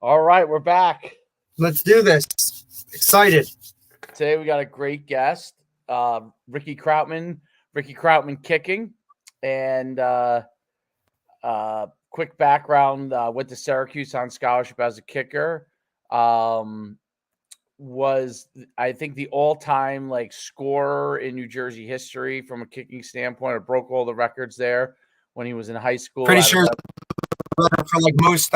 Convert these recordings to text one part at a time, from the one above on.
All right, we're back. Let's do this. Excited. Today we got a great guest, Ricky Krautman. Ricky Krautman kicking, and quick background: went to Syracuse on scholarship as a kicker. Um, was I think the all-time like scorer in New Jersey history from a kicking standpoint. I broke all the records there when he was in high school. Pretty sure for like most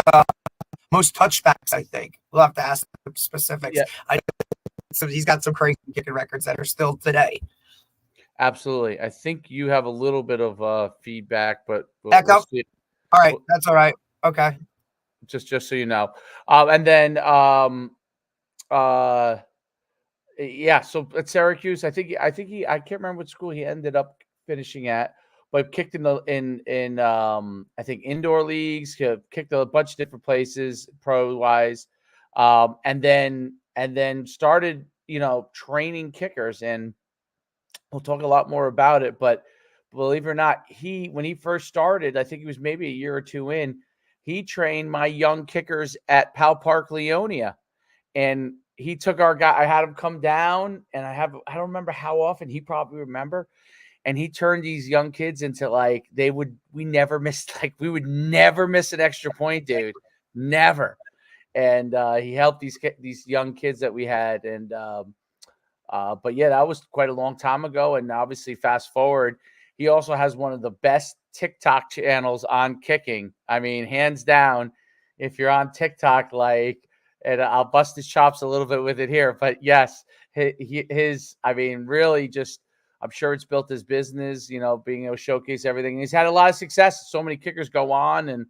touchbacks. I think we'll have to ask the specifics. Yeah, So he's got some crazy kicking records that are still today. absolutely. I think you have a little bit of feedback, but we'll Echo. see. All right, that's all right. Okay. Just so you know. And then uh yeah, so at Syracuse, I can't remember what school he ended up finishing at, but kicked in I think indoor leagues, kicked a bunch of different places pro wise. And then started, training kickers, and we'll talk a lot more about it, but believe it or not, when he first started, I think he was maybe a year or two in, he trained my young kickers at Pal Park, Leonia. And he took our guy. I had him come down, and I don't remember how often. He probably remember. And he turned these young kids into like we would never miss an extra point, dude. Never. And he helped these young kids that we had. And but yeah, that was quite a long time ago. And obviously, fast forward, he also has one of the best TikTok channels on kicking. I mean, hands down, if you're on TikTok, and I'll bust his chops a little bit with it here, but yes, I mean, really just, I'm sure it's built his business, being able to showcase everything. And he's had a lot of success. So many kickers go on and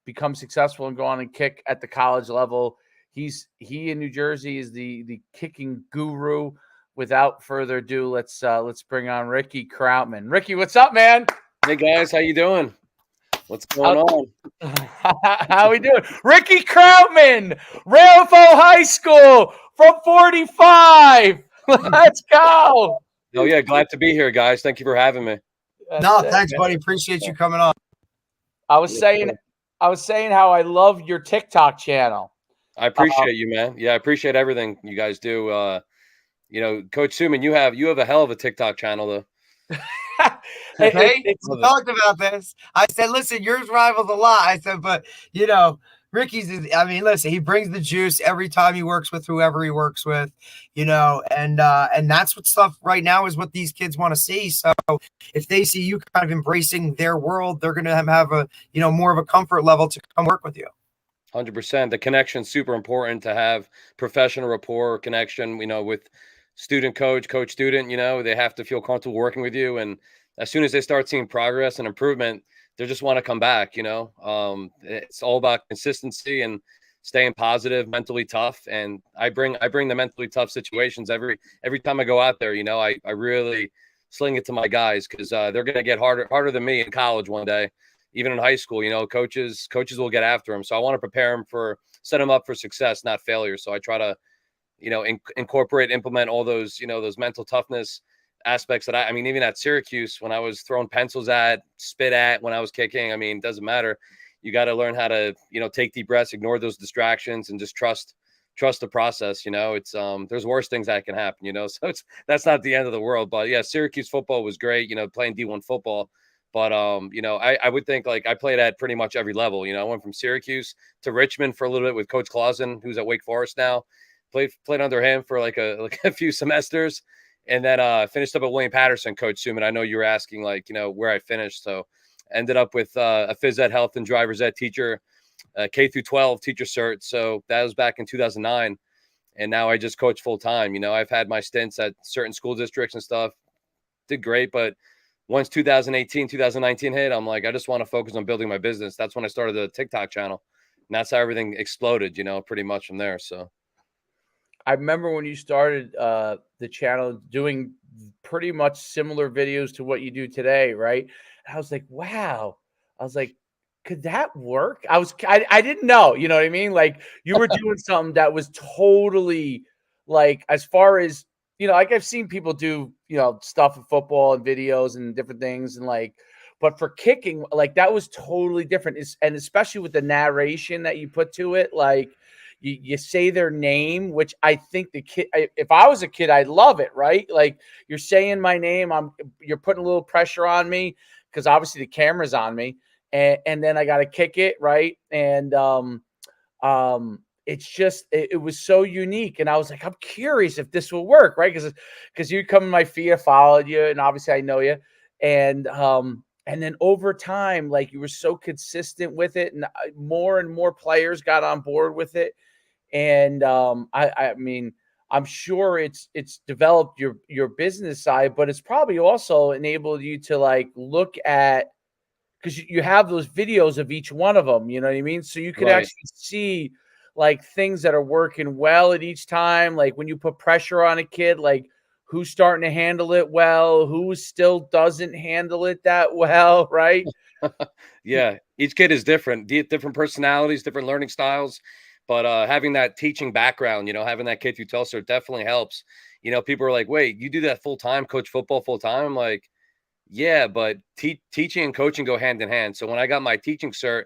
become successful and go on and kick at the college level. He in New Jersey is the kicking guru. Without further ado, let's bring on Ricky Krautman. Ricky, what's up, man? Hey guys, how you doing? What's going on? How we doing? Ricky Krautman, Ralph High School from 45. Let's go. Oh yeah, glad to be here, guys. Thank you for having me. Thanks, buddy. Appreciate you coming on. I was saying how I love your TikTok channel. I appreciate you, man. Yeah, I appreciate everything you guys do. Coach Suman, you have a hell of a TikTok channel, though. Hey, we talked about this. I said, listen, yours rivals a lot. I said, but Ricky's listen, he brings the juice every time he works with whoever he works with, and that's what stuff right now is what these kids want to see. So if they see you kind of embracing their world, they're going to have a, more of a comfort level to come work with you. 100%. The connection's super important to have professional rapport connection, with student coach student, they have to feel comfortable working with you. And as soon as they start seeing progress and improvement, they just want to come back, it's all about consistency and staying positive, mentally tough. And I bring the mentally tough situations every time I go out there, I really sling it to my guys because they're going to get harder than me in college one day. Even in high school, coaches will get after them. So I want to prepare them set them up for success, not failure. So I try to, implement all those, those mental toughness aspects that even at Syracuse, when I was throwing pencils at, spit at, when I was kicking, it doesn't matter. You got to learn how to, take deep breaths, ignore those distractions, and just trust the process. It's there's worse things that can happen, so that's not the end of the world. But yeah, Syracuse football was great, playing D1 football. But, I would think I played at pretty much every level. I went from Syracuse to Richmond for a little bit with Coach Clausen, who's at Wake Forest now. Played under him for a few semesters, and then finished up at William Patterson, Coach Suman. I know you were asking where I finished. So ended up with a phys ed, health and driver's ed teacher, K through 12 teacher cert. So that was back in 2009. And now I just coach full time. I've had my stints at certain school districts and stuff. Did great, but once 2018, 2019 hit, I'm like, I just want to focus on building my business. That's when I started the TikTok channel. And that's how everything exploded, pretty much from there. So I remember when you started the channel doing pretty much similar videos to what you do today, right? And I was like, wow. I was like, could that work? I didn't know, you know what I mean? Like you were doing something that was totally as far as, I've seen people do, stuff in football and videos and different things. And But for kicking, like that was totally different. And especially with the narration that you put to it, like you say their name, which I think the kid, if I was a kid, I'd love it, right? Like you're saying my name, you're putting a little pressure on me because obviously the camera's on me, and then I got to kick it, right? And it's just it was so unique, and I was like, I'm curious if this will work, right? Because you come in my feed, I followed you, and obviously I know you, and then over time, like you were so consistent with it, and more and more players got on board with it, and I mean, I'm sure it's developed your business side, but it's probably also enabled you to like look at, because you have those videos of each one of them, you know what I mean? So you could Right. actually see like things that are working well at each time. Like when you put pressure on a kid, like who's starting to handle it well, who still doesn't handle it that well, right? Yeah, each kid is different, different personalities, different learning styles. But having that teaching background, having that K through 12 cert definitely helps. People are like, "Wait, you do that full time, coach football full time?" I'm like, "Yeah, but teaching and coaching go hand in hand." So when I got my teaching cert,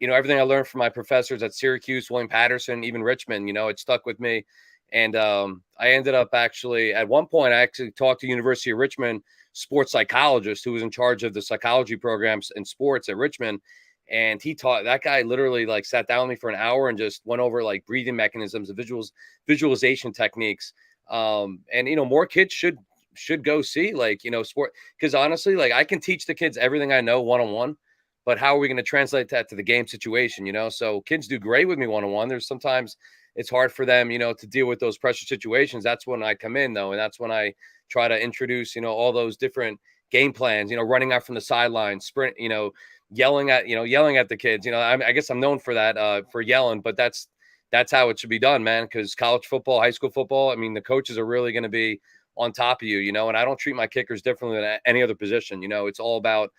everything I learned from my professors at Syracuse, William Patterson, even Richmond, it stuck with me. And I ended up actually at one point, I actually talked to University of Richmond sports psychologist who was in charge of the psychology programs in sports at Richmond. And he taught, that guy literally like sat down with me for an hour and just went over like breathing mechanisms and visualization techniques. And more kids should go see like, sport, because honestly, like I can teach the kids everything I know one-on-one, but how are we going to translate that to the game situation? So kids do great with me one-on-one. There's sometimes it's hard for them, to deal with those pressure situations. That's when I come in though. And that's when I try to introduce, all those different game plans, running out from the sideline, sprint, yelling at the kids. I guess I'm known for that, for yelling, but that's how it should be done, man. Because college football, high school football, I mean, the coaches are really going to be on top of you, and I don't treat my kickers differently than any other position. It's all about,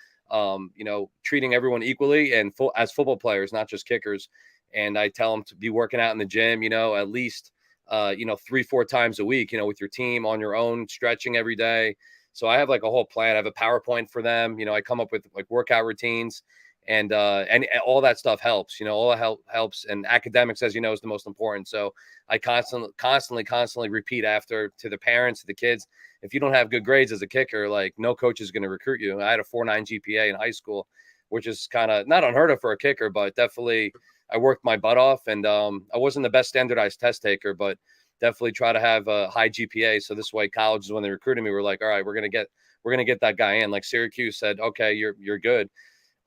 treating everyone equally and as football players, not just kickers. And I tell them to be working out in the gym, at least 3-4 times a week, with your team, on your own, stretching every day. So I have like a whole plan. I have a PowerPoint for them. I come up with like workout routines, and all that stuff helps. All that helps. And academics, as you know, is the most important. So I constantly repeat after to the parents, to the kids. If you don't have good grades as a kicker, like no coach is going to recruit you. I had a 4.9 GPA in high school, which is kind of not unheard of for a kicker, but definitely I worked my butt off, and I wasn't the best standardized test taker, but definitely try to have a high GPA. So this way, colleges, when they recruited me, were like, all right, we're gonna get that guy in. Like Syracuse said, okay, you're good.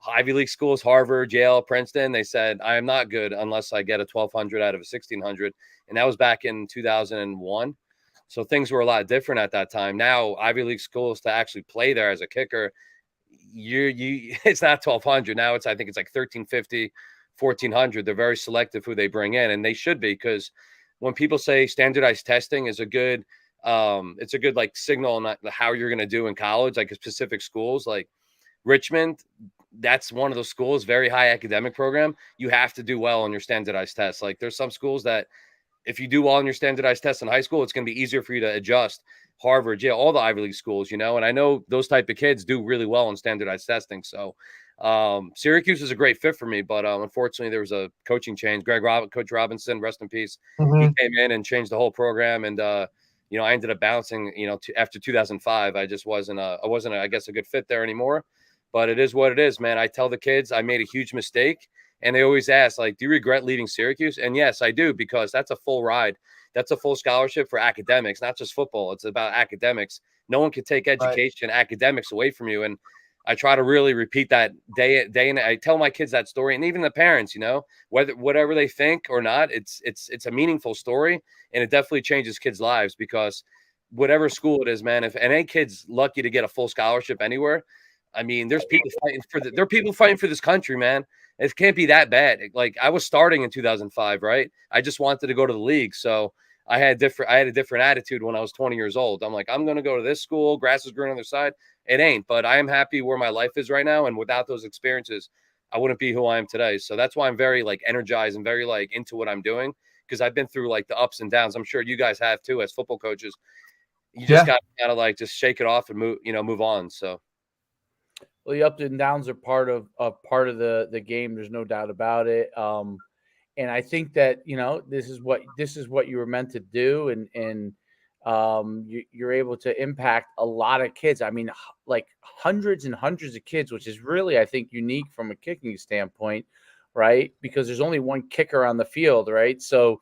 Ivy League schools, Harvard, Yale, Princeton, they said I am not good unless I get a 1,200 out of a 1,600, and that was back in 2001. So things were a lot different at that time. Now Ivy League schools, to actually play there as a kicker, you it's not 1,200 now. I think it's like 1,350, 1,400. They're very selective who they bring in, and they should be, because when people say standardized testing is a good, it's a good like signal on how you're going to do in college, like specific schools like Richmond. That's one of those schools, very high academic program. You have to do well on your standardized tests. Like there's some schools that if you do well on your standardized tests in high school, it's going to be easier for you to adjust. Harvard, yeah, all the Ivy League schools, and I know those type of kids do really well in standardized testing. So Syracuse is a great fit for me, but unfortunately there was a coaching change. Coach Robinson, rest in peace. He came in and changed the whole program, and I ended up bouncing. After 2005, I wasn't, I guess, a good fit there anymore. But it is what it is, man. I tell the kids I made a huge mistake. And they always ask, like, do you regret leaving Syracuse? And yes, I do, because that's a full ride. That's a full scholarship for academics, not just football. It's about academics. No one can take education, academics away from you. And I try to really repeat that day and I tell my kids that story, and even the parents, whatever they think or not, it's a meaningful story, and it definitely changes kids' lives, because whatever school it is, man, if any kid's lucky to get a full scholarship anywhere, I mean, there are people fighting for this country, man. It can't be that bad. Like I was starting in 2005, right? I just wanted to go to the league. So I had a different attitude when I was 20 years old. I'm like, I'm going to go to this school. Grass is green on the other side. It ain't, but I am happy where my life is right now. And without those experiences, I wouldn't be who I am today. So that's why I'm very like energized and very like into what I'm doing, because I've been through like the ups and downs. I'm sure you guys have too, as football coaches. You just got to like just shake it off and move on. So. Well, the ups and downs are part of the game. There's no doubt about it. And I think that this is what you were meant to do, and you're able to impact a lot of kids. I mean, like hundreds and hundreds of kids, which is really, I think, unique from a kicking standpoint, right? Because there's only one kicker on the field, right? So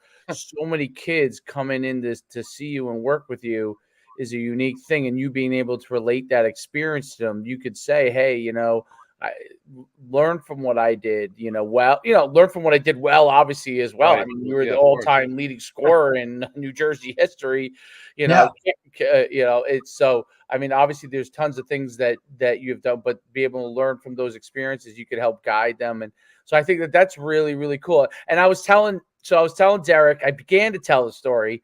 many kids coming in to see you and work with you is a unique thing, and you being able to relate that experience to them. You could say, hey, I learn from what I did, learn from what I did well, obviously, as well. Right. I mean, you were Yeah, the of course. all-time leading scorer in New Jersey history, Yeah. it's so, I mean, obviously there's tons of things that you've done, but be able to learn from those experiences, you could help guide them. And so I think that that's really, really cool. And I was telling Derek, I began to tell the story.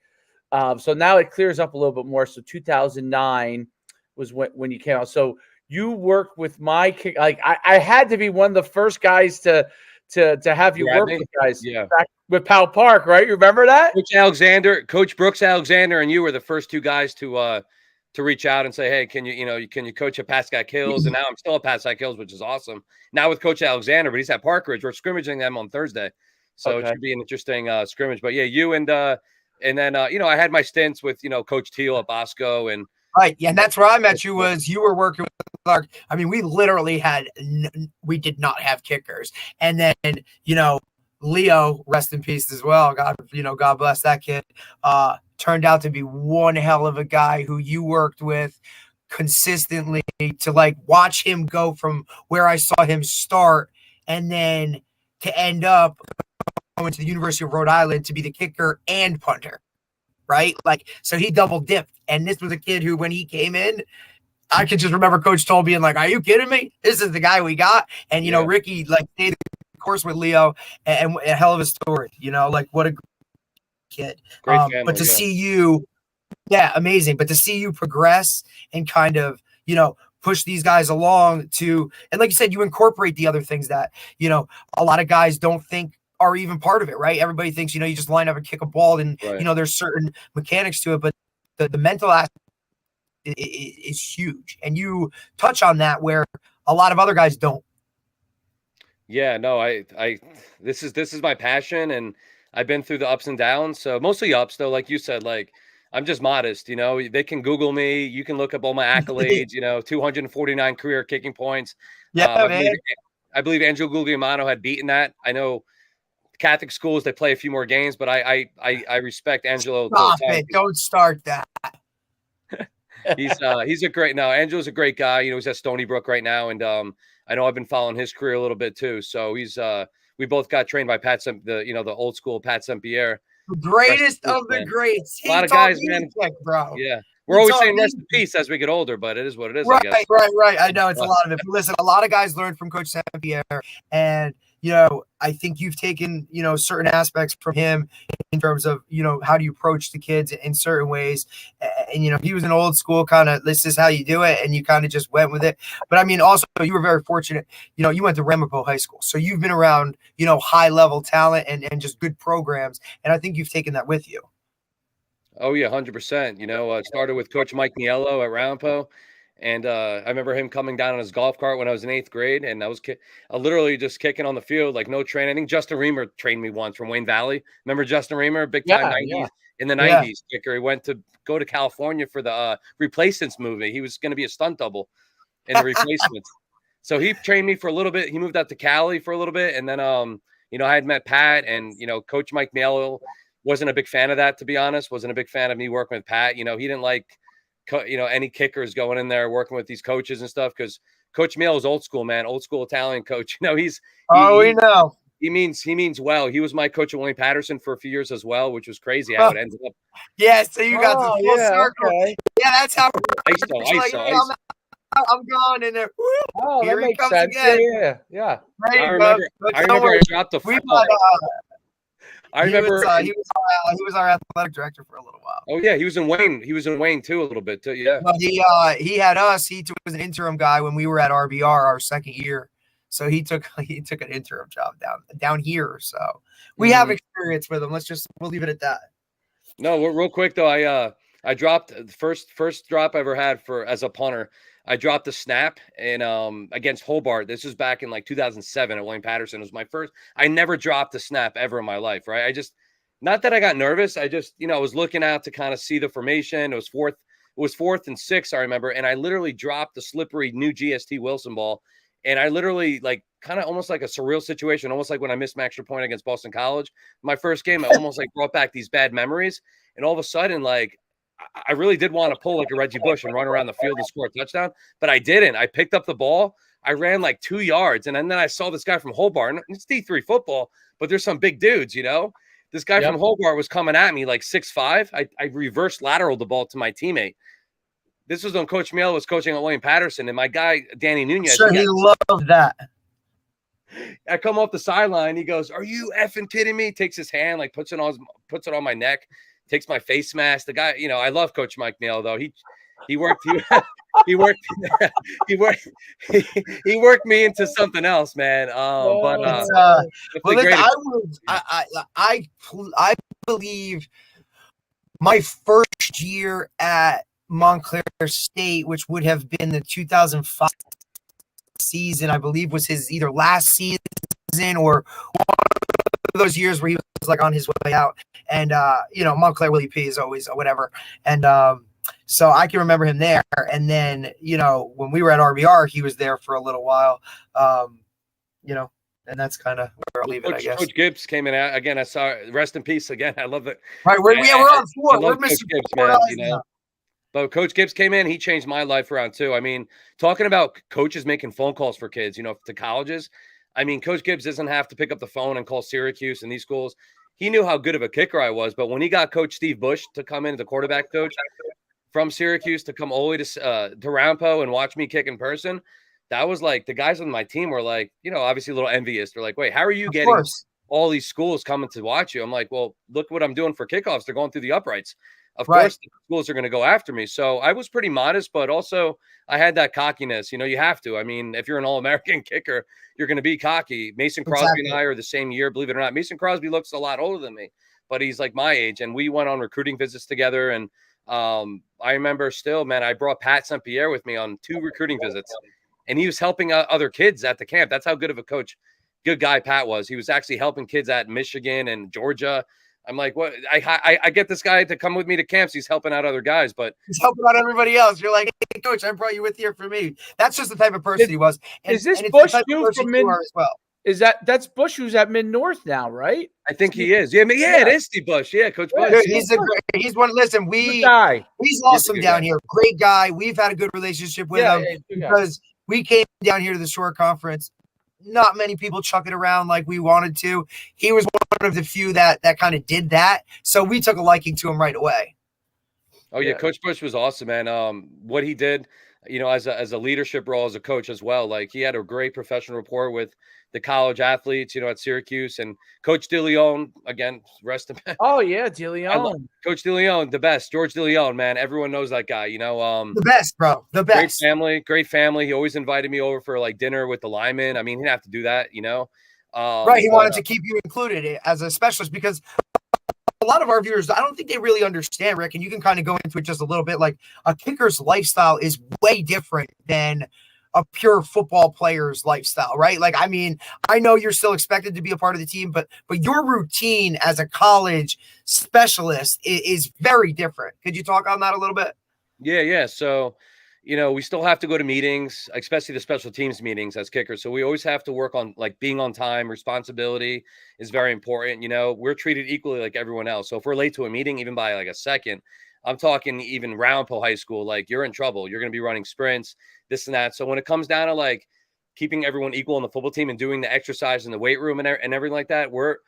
So now it clears up a little bit more. So 2009 was when you came out. So you worked with my kick. Like I had to be one of the first guys to have you work with guys. Yeah. Back with Powell Park, right? You remember that? Coach Brooks Alexander, and you were the first two guys to reach out and say, hey, can you coach at Pascack Hills? And now I'm still at Pascack Hills, which is awesome. Now with Coach Alexander, but he's at Park Ridge. We're scrimmaging them on Thursday. So It should be an interesting scrimmage. But yeah, you and then I had my stints with Coach Teal at Bosco and right. Yeah, and that's where I met you. Was you were working with Clark? I mean, we literally we did not have kickers, and then Leo, rest in peace as well. God bless that kid. Turned out to be one hell of a guy who you worked with consistently to like watch him go from where I saw him start and then to end up going to the University of Rhode Island to be the kicker and punter, right? Like, so he double dipped. And this was a kid who, when he came in, I could just remember Coach Toll being like, are you kidding me? This is the guy we got. And, Ricky, like, stayed the course with Leo, and a hell of a story, like, what a kid. Great family, but to see you, amazing. But to see you progress and kind of, push these guys along to, and like you said, you incorporate the other things that, a lot of guys don't think are even part of it, right? Everybody thinks, you just line up and kick a ball and, there's certain mechanics to it, but the mental aspect is huge. And you touch on that where a lot of other guys don't. Yeah, no, this is my passion, and I've been through the ups and downs. So mostly ups, though, like you said, like I'm just modest, they can Google me. You can look up all my accolades, 249 career kicking points. Yeah, man. I believe Angelo Guglielmano had beaten that. I know Catholic schools, they play a few more games, but I respect Angelo. Stop it. Don't start that. He's a great, no, Angelo's a great guy. He's at Stony Brook right now. And I know I've been following his career a little bit too. So we both got trained by Pat, the old school Pat St-Pierre. The greatest of the greats. A lot of guys, man. Bro. Yeah. We're always saying rest in peace as we get older, but it is what it is. Right, I guess. Right. I know it's a lot of it. But listen, a lot of guys learn from Coach St-Pierre, and I think you've taken certain aspects from him in terms of how do you approach the kids in certain ways, and he was an old school kind of, this is how you do it, and you kind of just went with it. But I mean, also you were very fortunate. You went to Ramapo High School, so you've been around high level talent and just good programs, and I think you've taken that with you. Oh yeah, 100%. Started with Coach Mike Niello at Ramapo, and I remember him coming down on his golf cart when I was in 8th grade, and I was literally just kicking on the field, like no training. I think Justin Reamer trained me once from Wayne Valley. Remember Justin Reamer, big time 90s in the 90s kicker. He went to go to California for the Replacements movie. He was going to be a stunt double in the Replacements. So he trained me for a little bit. He moved out to Cali for a little bit, and then I had met Pat, and Coach Mike Niello wasn't a big fan of that, to be honest. Wasn't a big fan of me working with Pat. He didn't like any kickers going in there working with these coaches and stuff, because Coach Miele is old school, man, old school Italian coach. We know he means well. He was my coach at William Patterson for a few years as well, which was crazy how it ended up. Yeah, so you got the full circle. Okay. Yeah, that's how. ISO. I'm going in there. Oh, here that he comes sense. again. Yeah. I remember I dropped the football. I remember he was our athletic director for a little while. Oh yeah, he was in Wayne. He was in Wayne too a little bit too. Yeah. But he had us. He was an interim guy when we were at RBR our second year. So he took an interim job down here. So we have experience with him. We'll leave it at that. No, real quick though, I dropped the first drop I ever had as a punter. I dropped the snap and against Hobart. This was back in like 2007 at William Patterson. It was my first. I never dropped a snap ever in my life, right? I just, not that I got nervous. I just, I was looking out to kind of see the formation. It was fourth and 6, I remember, and I literally dropped the slippery new GST Wilson ball, and I literally, like, kind of almost like a surreal situation, almost like when I missed my extra point against Boston College, my first game. I almost like brought back these bad memories, and all of a sudden, like, I really did want to pull like a Reggie Bush and run around the field and score a touchdown, but I didn't. I picked up the ball. I ran like 2 yards, and then I saw this guy from Hobart. It's D3 football, but there's some big dudes, This guy from Hobart was coming at me like 6'5". I reversed lateral the ball to my teammate. This was when Coach Meal was coaching at William Patterson, and my guy, Danny Nunez. Sure, he loved that. I come off the sideline. He goes, "Are you effing kidding me?" Takes his hand, like puts it on my neck. Takes my face mask. The guy, I love Coach Mike Neal though. He worked he worked me into something else, man. I believe my first year at Montclair State, which would have been the 2005 season, I believe was his either last season or one of those years where he was like on his way out. And, Montclair Willie P is always whatever. And so I can remember him there. And then, when we were at RBR, he was there for a little while, and that's kind of where I'll leave it, I guess. Coach Gibbs came in again. I saw, rest in peace again. I love it. Right. We're on 4. We're missing Gibbs, 4 man, now. But Coach Gibbs came in. He changed my life around too. I mean, talking about coaches making phone calls for kids, to colleges. I mean, Coach Gibbs doesn't have to pick up the phone and call Syracuse and these schools. He knew how good of a kicker I was. But when he got Coach Steve Bush to come in as the quarterback coach from Syracuse to come all the way to Rampo and watch me kick in person, that was like, the guys on my team were like, obviously a little envious. They're like, wait, how are you getting all these schools coming to watch you? I'm like, well, look what I'm doing for kickoffs. They're going through the uprights. Of course, the schools are going to go after me. So I was pretty modest, but also I had that cockiness. You have to. I mean, if you're an All-American kicker, you're going to be cocky. Mason Crosby and I are the same year, believe it or not. Mason Crosby looks a lot older than me, but he's like my age. And we went on recruiting visits together. And I remember still, man, I brought Pat St. Pierre with me on 2 recruiting visits. And he was helping other kids at the camp. That's how good of a coach, good guy Pat was. He was actually helping kids at Michigan and Georgia. I'm like, what? I get this guy to come with me to camps. He's helping out other guys, but he's helping out everybody else. You're like, hey, coach, I brought you with here for me. That's just the type of person he was. And, is this Bush too from Mid? As well? That's Bush who's at Mid North now, right? I think he is. Yeah, it is Steve Bush. Yeah, Coach Bush. Dude, he's one. Listen, he's awesome down here. Great guy. We've had a good relationship with him because we came down here to the Shore Conference. Not many people chuck it around like we wanted to. He was one of the few that kind of did that. So we took a liking to him right away. Oh yeah. Coach Bush was awesome, man. What he did, as a leadership role as a coach as well. Like he had a great professional rapport with the college athletes, at Syracuse, and Coach DeLeon, again, rest in peace. Oh yeah, DeLeon. Coach DeLeon, the best. George DeLeon, man. Everyone knows that guy, The best, bro. The best. Great family. He always invited me over for like dinner with the linemen. I mean, he didn't have to do that, Right. He wanted to keep you included as a specialist because a lot of our viewers, I don't think they really understand, Rick, and you can kind of go into it just a little bit. Like a kicker's lifestyle is way different than a pure football player's lifestyle, right? Like, I mean, I know you're still expected to be a part of the team, but your routine as a college specialist is very different. Could you talk on that a little bit? Yeah. So, we still have to go to meetings, especially the special teams meetings as kickers. So we always have to work on like being on time. Responsibility is very important. We're treated equally like everyone else. So if we're late to a meeting, even by like a second, I'm talking even Roundpo High School, like you're in trouble. You're going to be running sprints, this and that. So when it comes down to like keeping everyone equal on the football team and doing the exercise in the weight room and everything like that, we're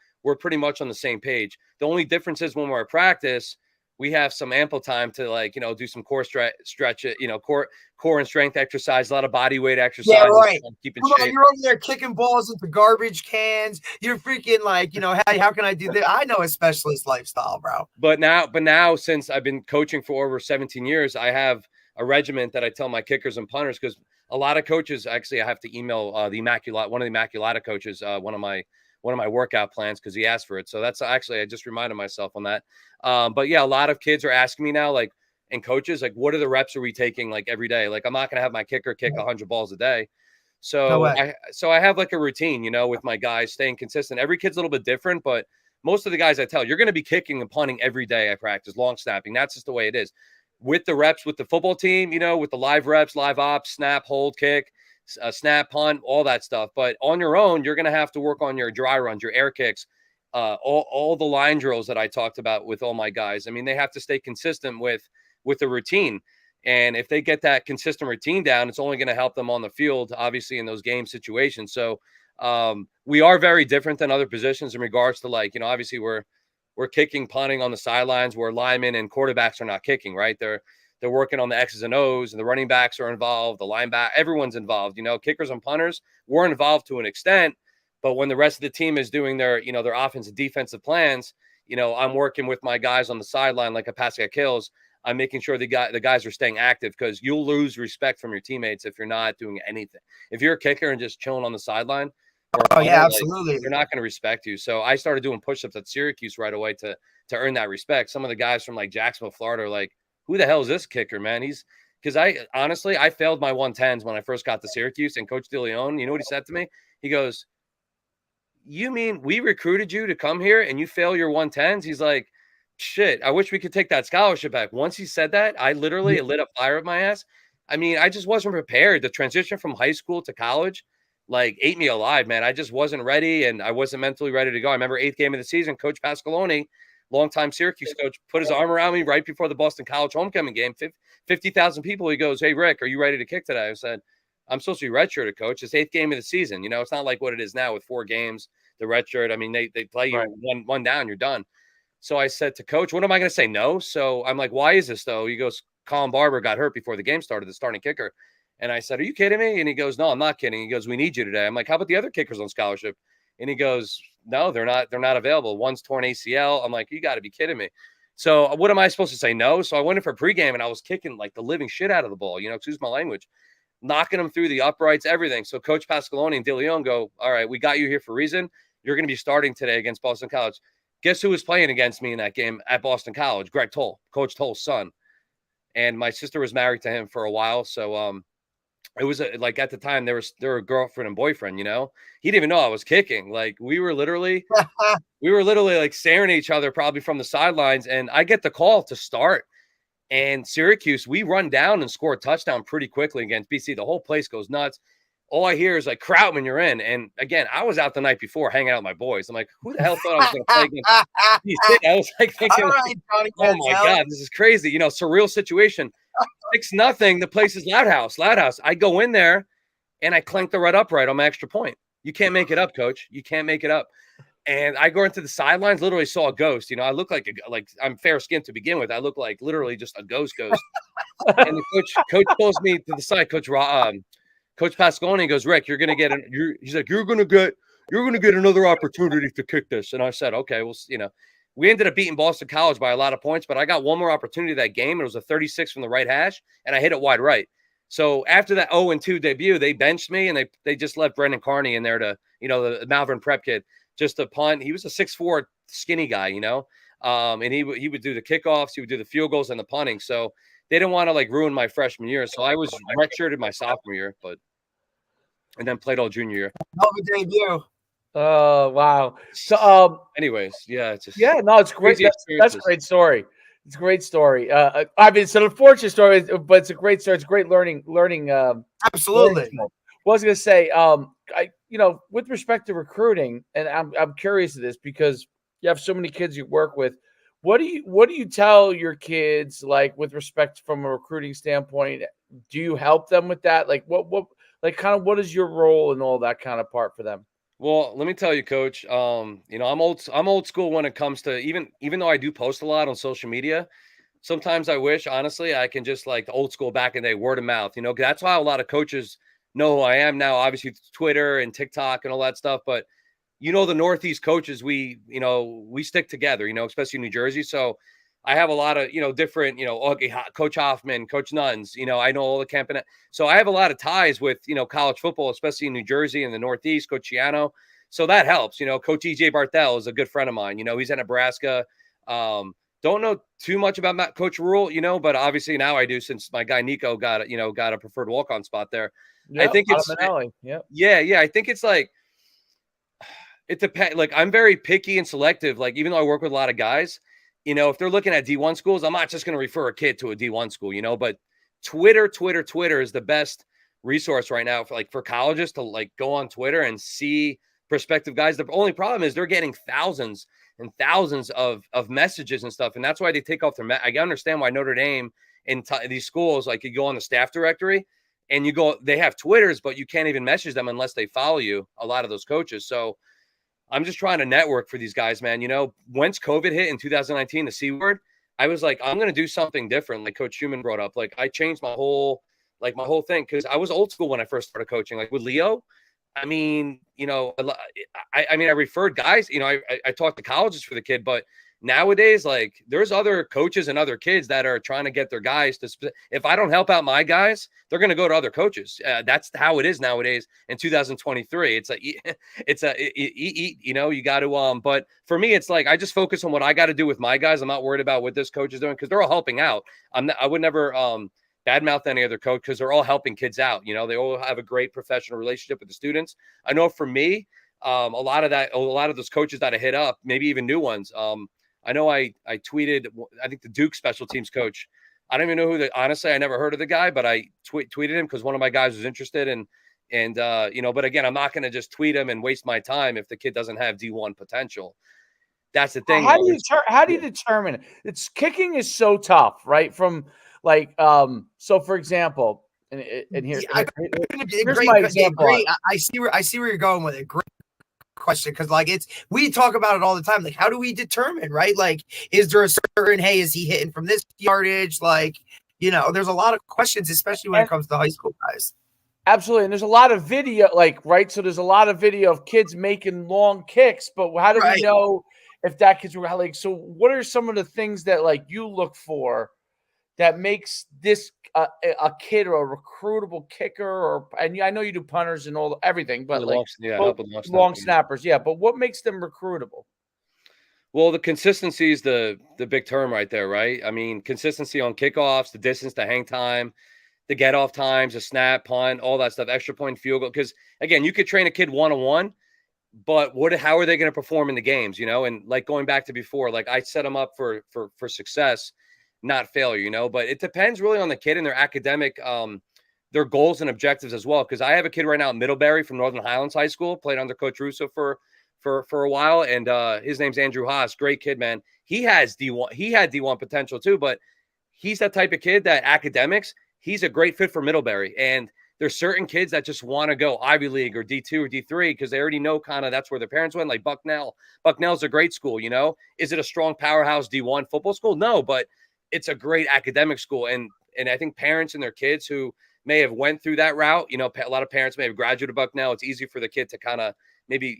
pretty much on the same page. The only difference is when we're at practice, we have some ample time to like, do some core stretch it, core and strength exercise, a lot of body weight exercise. Yeah, right. Keeping shape. You're over there kicking balls into garbage cans. You're freaking like, hey, how can I do that? I know a specialist lifestyle, bro. But now since I've been coaching for over 17 years, I have a regiment that I tell my kickers and punters, because a lot of coaches, actually, I have to email one of the Immaculata coaches, one of my workout plans, because he asked for it. So that's actually, I just reminded myself on that. But yeah, a lot of kids are asking me now, like, and coaches, like, what are the reps are we taking like every day? Like, I'm not going to have my kicker kick 100 balls a day. So I have like a routine, you know, with my guys, staying consistent. Every kid's a little bit different, but most of the guys I tell, you're going to be kicking and punting every day. I practice long snapping. That's just the way it is. With the reps with the football team, you know, with the live reps, live ops, snap, hold, kick, snap, punt, all that stuff. But on your own, you're going to have to work on your dry runs, your air kicks, all the line drills that I talked about with all my guys. I mean, they have to stay consistent with the routine. And if they get that consistent routine down, it's only going to help them on the field, obviously, in those game situations. So we are very different than other positions in regards to, like, you know, obviously we're kicking, punting on the sidelines, where linemen and quarterbacks are not kicking, right? They're working on the X's and O's, and the running backs are involved, the linebacker, everyone's involved. You know, kickers and punters, we're involved to an extent, but when the rest of the team is doing their, you know, their offensive defensive plans, you know, I'm working with my guys on the sideline like a pass that kills. I'm making sure the guys are staying active, because you'll lose respect from your teammates if you're not doing anything. If you're a kicker and just chilling on the sideline, absolutely, like, they're not going to respect you. So I started doing push-ups at Syracuse right away to earn that respect. Some of the guys from like Jacksonville, Florida, are like, "Who the hell is this kicker, man?" Because I honestly failed my 110s when I first got to Syracuse, and Coach DeLeon, you know what he said to me? He goes, "You mean we recruited you to come here and you fail your 110s?" He's like, "Shit, I wish we could take that scholarship back." Once he said that, I literally, it lit a fire up my ass. I mean, I just wasn't prepared. The transition from high school to college, like, ate me alive, man. I just wasn't ready, and I wasn't mentally ready to go. I remember 8th game of the season, Coach Pasqualoni, longtime Syracuse coach, put his arm around me right before the Boston College homecoming game. 50,000 people. He goes, "Hey, Rick, are you ready to kick today?" I said, "I'm supposed to be redshirted, coach. It's 8th game of the season. You know, it's not like what it is now with 4 games, the redshirt. I mean, they play you one down, you're done." So I said to Coach, "What am I going to say? No?" So I'm like, "Why is this, though?" He goes, "Colin Barber got hurt before the game started, the starting kicker." And I said, "Are you kidding me?" And he goes, "No, I'm not kidding." He goes, "We need you today." I'm like, "How about the other kickers on scholarship?" And he goes, "No, they're not available. One's torn ACL." I'm like, "You got to be kidding me." So what am I supposed to say? No. So I went in for pregame, and I was kicking like the living shit out of the ball, you know, excuse my language, knocking them through the uprights, everything. So Coach Pasqualoni and DeLeon go, "All right, we got you here for a reason. You're going to be starting today against Boston College." Guess who was playing against me in that game at Boston College? Greg Toll, Coach Toll's son. And my sister was married to him for a while. So it was like, at the time they were a girlfriend and boyfriend, you know. He didn't even know I was kicking. Like, we were literally like staring at each other, probably from the sidelines. And I get the call to start. And Syracuse, we run down and score a touchdown pretty quickly against BC. The whole place goes nuts. All I hear is like, "Krautman, you're in." And again, I was out the night before hanging out with my boys. I'm like, who the hell thought I was going to play against BC? I was like thinking, oh my God, this is crazy. You know, surreal situation. 6-0. The place is loud house. I go in there and I clank the red upright on my extra point. You can't make it up, coach. You can't make it up. And I go into the sidelines, literally saw a ghost. You know, I look like I'm fair skinned to begin with. I look like literally just a ghost. And the coach pulls me to the side, Coach Pasqualoni goes, "Rick, you're gonna get he's like, you're gonna get another opportunity to kick this." And I said, "Okay, well, you know." We ended up beating Boston College by a lot of points, but I got one more opportunity that game. It was a 36 from the right hash, and I hit it wide right. So after that 0-2 debut, they benched me, and they just left Brendan Carney in there to, you know, the Malvern Prep kid, just to punt. He was a 6'4" skinny guy, you know, and he would do the kickoffs, he would do the field goals and the punting. So they didn't want to like ruin my freshman year. So I was redshirted my sophomore year, and then played all junior year. Hell of a debut. Oh, wow. So, anyways, yeah, it's just, no, it's great. That's a great story. It's a great story. I mean, it's an unfortunate story, but it's a great story. It's great learning. Absolutely. Well, I was going to say, with respect to recruiting, and I'm curious of this because you have so many kids you work with. What do you tell your kids, like, with respect from a recruiting standpoint? Do you help them with that? Like, what is your role in all that kind of part for them? Well, let me tell you, Coach. You know, I'm old school when it comes to, even though I do post a lot on social media. Sometimes I wish, honestly, I can just, like the old school back in the day, word of mouth. You know, that's why a lot of coaches know who I am now. Obviously, Twitter and TikTok and all that stuff. But you know, the Northeast coaches, we stick together. You know, especially New Jersey. So I have a lot of, different, Coach Hoffman, Coach Nuns, I know all the camping. So I have a lot of ties with, college football, especially in New Jersey and the Northeast, Coach Chiano. So that helps. Coach EJ Barthel is a good friend of mine. He's in Nebraska. Don't know too much about Coach Rule, but obviously now I do since my guy Nico got a preferred walk-on spot there. Yeah, I think it's I think it's like it depends. Like I'm very picky and selective. Like even though I work with a lot of guys, if they're looking at D1 schools, I'm not just going to refer a kid to a D1 school, but Twitter is the best resource right now for colleges to like go on Twitter and see prospective guys. The only problem is they're getting thousands and thousands of messages and stuff. And that's why they take off their I understand why Notre Dame and these schools, like you go on the staff directory and they have Twitters, but you can't even message them unless they follow you, a lot of those coaches. So I'm just trying to network for these guys, man. Once COVID hit in 2019, the C word, I was like, I'm going to do something different. Like Coach Schumann brought up, like I changed my whole thing. Cause I was old school when I first started coaching, like with Leo. I mean, I referred guys, I talked to colleges for the kid, but nowadays, like there's other coaches and other kids that are trying to get their guys to, if I don't help out my guys, they're going to go to other coaches. That's how it is nowadays in 2023. You got to, but for me, it's like, I just focus on what I got to do with my guys. I'm not worried about what this coach is doing because they're all helping out. I would never, badmouth any other coach because they're all helping kids out. They all have a great professional relationship with the students. I know for me, a lot of those coaches that I hit up, maybe even new ones. I know I tweeted, I think the Duke special teams coach. I don't even know honestly, I never heard of the guy, but I tweeted him because one of my guys was interested but again, I'm not going to just tweet him and waste my time if the kid doesn't have D1 potential. That's the thing. How do you determine it? It's kicking is so tough, right? From like, so for example, and here's my example. I see where you're going with it. Great question, because like we talk about it all the time. Like, how do we determine, right? Like, is there a certain, hey, is he hitting from this yardage? Like, there's a lot of questions, especially when it comes to high school guys. Absolutely. And there's a lot of video, like, right? So there's a lot of video of kids making long kicks, but how do we know if that kid's like, so what are some of the things that like you look for that makes this a kid or a recruitable kicker, and I know you do punters and everything, but long snappers, But what makes them recruitable? Well, the consistency is the big term right there, right? I mean, consistency on kickoffs, the distance, the hang time, the get off times, the snap, punt, all that stuff, extra point, field goal. Because again, you could train a kid 1-on-1, but how are they going to perform in the games? And like going back to before, like I set them up for success, not failure, but it depends really on the kid and their academic, their goals and objectives as well. Cause I have a kid right now in Middlebury from Northern Highlands High School, played under Coach Russo for a while. And his name's Andrew Haas, great kid, man. He has D1, he had D1 potential too, but he's that type of kid that academics, he's a great fit for Middlebury. And there's certain kids that just want to go Ivy League or D2 or D3 because they already know kind of that's where their parents went, like Bucknell. Bucknell's a great school, Is it a strong powerhouse D1 football school? No, but it's a great academic school. And I think parents and their kids who may have went through that route, a lot of parents may have graduated Bucknell. It's easy for the kid to kind of maybe,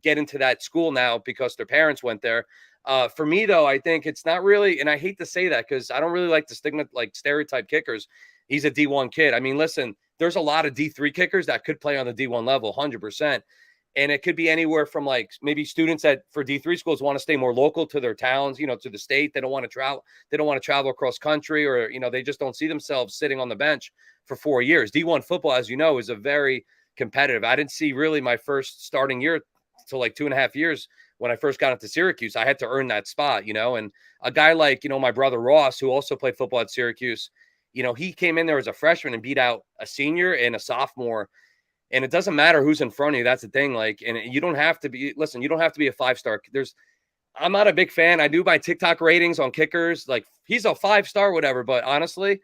get into that school now because their parents went there. For me, though, I think it's not really, and I hate to say that because I don't really like the stereotype kickers. He's a D1 kid. I mean, listen, there's a lot of D3 kickers that could play on the D1 level, 100%. And it could be anywhere from like maybe students that for D3 schools want to stay more local to their towns, to the state. They don't want to travel. They don't want to travel across country or, they just don't see themselves sitting on the bench for 4 years. D1 football, as you know, is a very competitive. I didn't see really my first starting year till like 2.5 years when I first got into Syracuse. I had to earn that spot, and a guy like, my brother Ross, who also played football at Syracuse, he came in there as a freshman and beat out a senior and a sophomore. And it doesn't matter who's in front of you. That's the thing. Like, and you don't have to be, you don't have to be a 5-star. I'm not a big fan. I do my TikTok ratings on kickers. Like he's a 5-star, whatever. But honestly,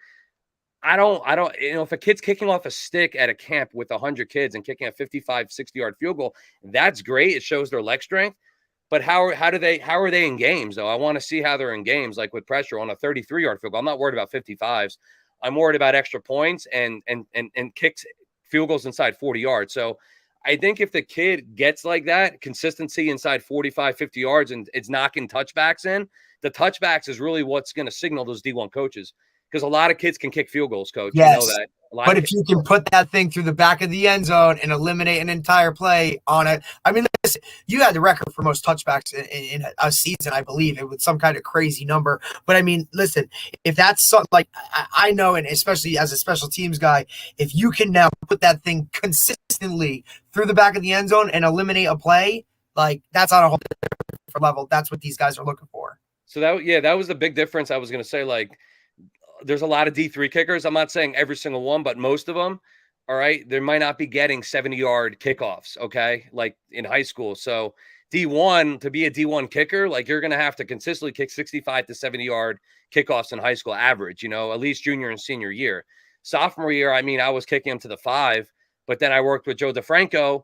I don't, if a kid's kicking off a stick at a camp with 100 kids and kicking a 55, 60-yard field goal, that's great. It shows their leg strength. But how are they in games though? I want to see how they're in games, like with pressure on a 33-yard field goal. I'm not worried about 55s. I'm worried about extra points and kicks, field goals inside 40 yards. So I think if the kid gets like that, consistency inside 45, 50 yards, and it's knocking touchbacks in, the touchbacks is really what's going to signal those D1 coaches. Because a lot of kids can kick field goals, coach. Yes. You know that. But if you can put that thing through the back of the end zone and eliminate an entire play on it, I mean, listen, you had the record for most touchbacks in a season, I believe, it was some kind of crazy number. But I mean, listen, if that's something like I know, and especially as a special teams guy, if you can now put that thing consistently through the back of the end zone and eliminate a play, like that's on a whole different level. That's what these guys are looking for. So that was the big difference. I was going to say, like, there's a lot of D3 kickers. I'm not saying every single one, but most of them, all right, they might not be getting 70-yard kickoffs, okay, like in high school. So D1, to be a D1 kicker, like you're going to have to consistently kick 65 to 70-yard kickoffs in high school average, at least junior and senior year. Sophomore year, I mean, I was kicking them to the 5, but then I worked with Joe DeFranco,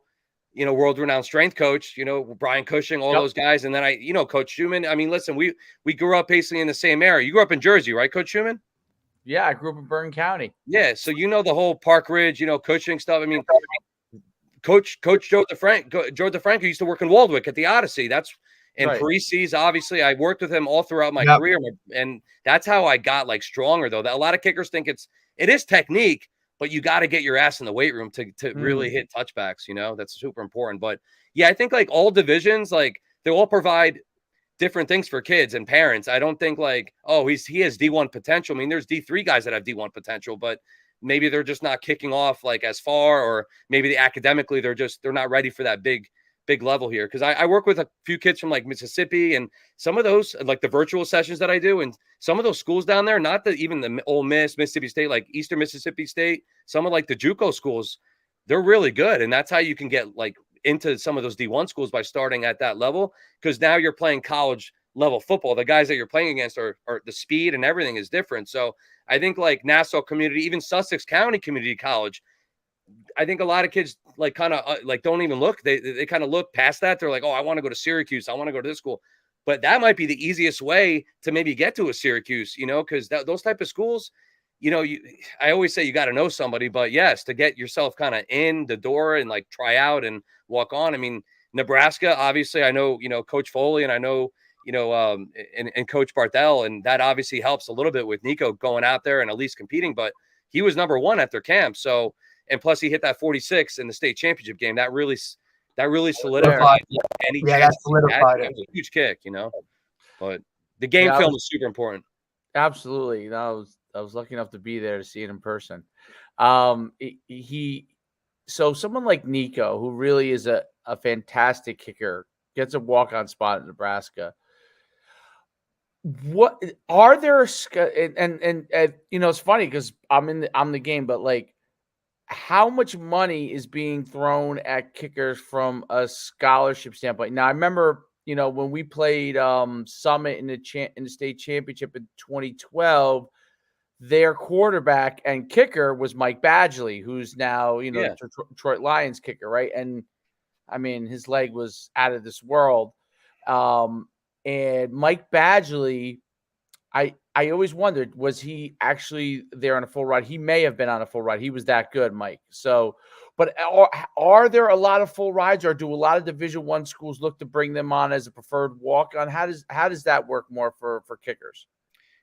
world-renowned strength coach, Brian Cushing, all those guys. And then Coach Schumann. I mean, listen, we grew up basically in the same area. You grew up in Jersey, right, Coach Schumann? Yeah, I grew up in Bergen County. Yeah, so the whole Park Ridge, Cushing stuff. I mean, Coach Joe DeFranco used to work in Waldwick at the Odyssey. That's in Parisi's. Obviously, I worked with him all throughout my career, and that's how I got like stronger. Though that a lot of kickers think it is technique, but you got to get your ass in the weight room to really hit touchbacks. That's super important. But yeah, I think like all divisions, like they all provide different things for kids and parents. I don't think like, oh, he has D1 potential. I mean, there's D3 guys that have D1 potential, but maybe they're just not kicking off like as far, or maybe academically they're not ready for that big level here. Because I work with a few kids from like Mississippi, and some of those, like the virtual sessions that I do, and some of those schools down there, not even the Ole Miss, Mississippi State, like Eastern Mississippi State, some of like the JUCO schools, they're really good. And that's how you can get like into some of those D1 schools, by starting at that level, because now you're playing college level football. The guys that you're playing against are the speed and everything is different. So I think like Nassau Community, even Sussex County Community College, I think a lot of kids like kind of like don't even look. They kind of look past that. They're like, oh, I want to go to Syracuse. I want to go to this school. But that might be the easiest way to maybe get to a Syracuse, because those type of schools, I always say you got to know somebody, but yes, to get yourself kind of in the door and like try out and walk on. I mean, Nebraska, obviously, I know, Coach Foley, and I know, and Coach Barthel, and that obviously helps a little bit with Nico going out there and at least competing, but he was number 1 at their camp. So, and plus he hit that 46 in the state championship game. That really solidified any chance. Solidified it. A huge kick, but the game film is super important. Absolutely. I was lucky enough to be there to see it in person. So someone like Nico, who really is a fantastic kicker, gets a walk-on spot in Nebraska. What are there and it's funny because I'm the game, but like how much money is being thrown at kickers from a scholarship standpoint? Now I remember, when we played Summit in the state championship in 2012, their quarterback and kicker was Mike Badgley, who's now, the Detroit Lions kicker, right? And I mean, his leg was out of this world. And Mike Badgley, I always wondered, was he actually there on a full ride? He may have been on a full ride. He was that good, Mike. So, but are there a lot of full rides, or do a lot of Division I schools look to bring them on as a preferred walk-on? How does that work more for kickers?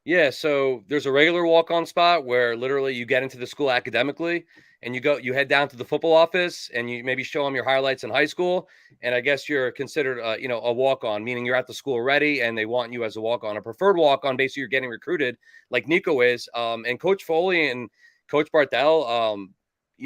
Yeah, so there's a regular walk-on spot where literally you get into the school academically, and you head down to the football office, and you maybe show them your highlights in high school, and I guess you're considered a walk-on, meaning you're at the school already and they want you as a walk-on. A preferred walk-on, basically you're getting recruited like Nico is, and Coach Foley and Coach Barthel,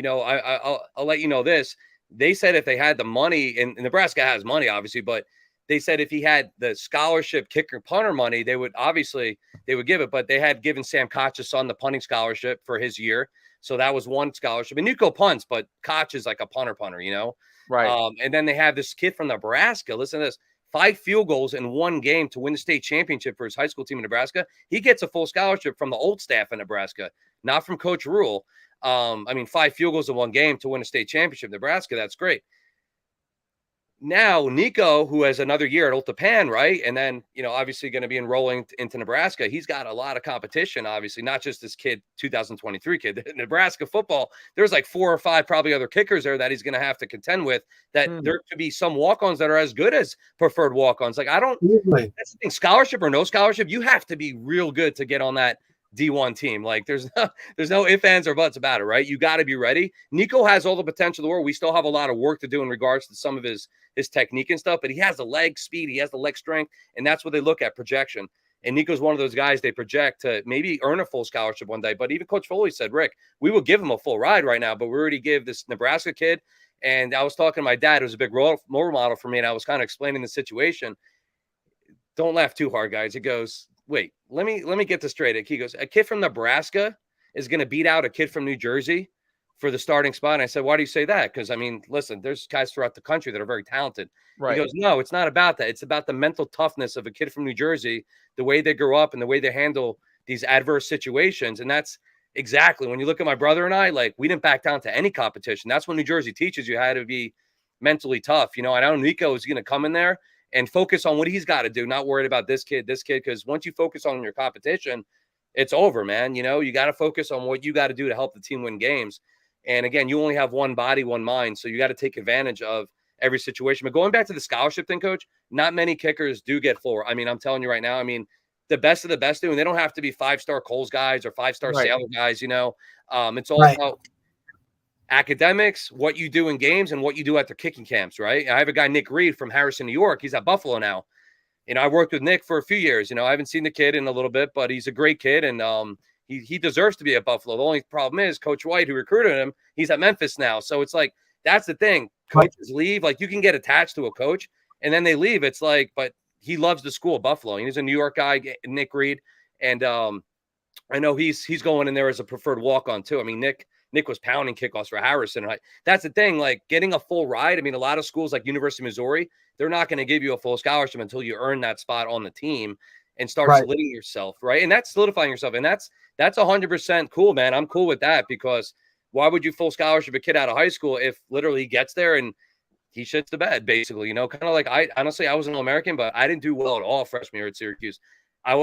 I'll let you know this. They said if they had the money, and Nebraska has money obviously, but they said if he had the scholarship kicker punter money, they would give it, but they had given Sam Koch's son the punting scholarship for his year. So that was one scholarship. And Nico punts, but Koch is like a punter, Right. And then they have this kid from Nebraska. Listen to this. 5 field goals in one game to win the state championship for his high school team in Nebraska. He gets a full scholarship from the old staff in Nebraska, not from Coach Rule. 5 field goals in one game to win a state championship in Nebraska. That's great. Now, Nico, who has another year at Ultapan, right? And then, obviously going to be enrolling into Nebraska. He's got a lot of competition, obviously, not just this kid, 2023 kid. Nebraska football, there's like 4 or 5 probably other kickers there that he's going to have to contend with, that there could be some walk-ons that are as good as preferred walk-ons. Like, that's the thing, scholarship or no scholarship, you have to be real good to get on that D1 team. Like there's no ifs, ands, or buts about it, right? You got to be ready. Nico has all the potential in the world. We still have a lot of work to do in regards to some of his technique and stuff, but he has the leg speed, he has the leg strength, and that's what they look at, projection. And Nico's one of those guys they project to maybe earn a full scholarship one day. But even Coach Foley said, Rick, we will give him a full ride right now, but we already give this Nebraska kid. And I was talking to my dad, who's a big role model for me, and I was kind of explaining the situation. Don't laugh too hard, guys. He goes, wait, let me get this straight. He goes, a kid from Nebraska is going to beat out a kid from New Jersey for the starting spot. And I said, why do you say that? Because, I mean, listen, there's guys throughout the country that are very talented. Right. He goes, no, it's not about that. It's about the mental toughness of a kid from New Jersey, the way they grow up and the way they handle these adverse situations. And that's exactly when you look at my brother and I, like, we didn't back down to any competition. That's what New Jersey teaches you, how to be mentally tough. You know, I know Nico is going to come in there and focus on what he's got to do, not worried about this kid, because once you focus on your competition, it's over, man. You know, you got to focus on what you got to do to help the team win games. And again, you only have one body, one mind, so you got to take advantage of every situation. But going back to the scholarship thing, Coach, not many kickers do get full. I mean, I'm telling you right now, I mean, the best of the best do, and they don't have to be 5-star Coles guys or 5-star Sailor guys, you know. It's all about academics, what you do in games, and what you do at their kicking camps, right? I have a guy, Nick Reed from Harrison, New York. He's at Buffalo now. You know, I worked with Nick for a few years. You know, I haven't seen the kid in a little bit, but he's a great kid, and he deserves to be at Buffalo. The only problem is Coach White, who recruited him, he's at Memphis now. So it's like, that's the thing. Coaches leave. Like, you can get attached to a coach, and then they leave. It's like, but he loves the school, Buffalo. He's a New York guy, Nick Reed, and I know he's going in there as a preferred walk-on too. I mean, Nick was pounding kickoffs for Harrison. That's the thing, like getting a full ride. I mean, a lot of schools like University of Missouri, they're not going to give you a full scholarship until you earn that spot on the team and start solidifying yourself, right? And that's solidifying yourself. And that's 100% cool, man. I'm cool with that, because why would you full scholarship a kid out of high school if literally he gets there and he shits the bed, basically, you know, kind of like I was an All-American, but I didn't do well at all freshman year at Syracuse. I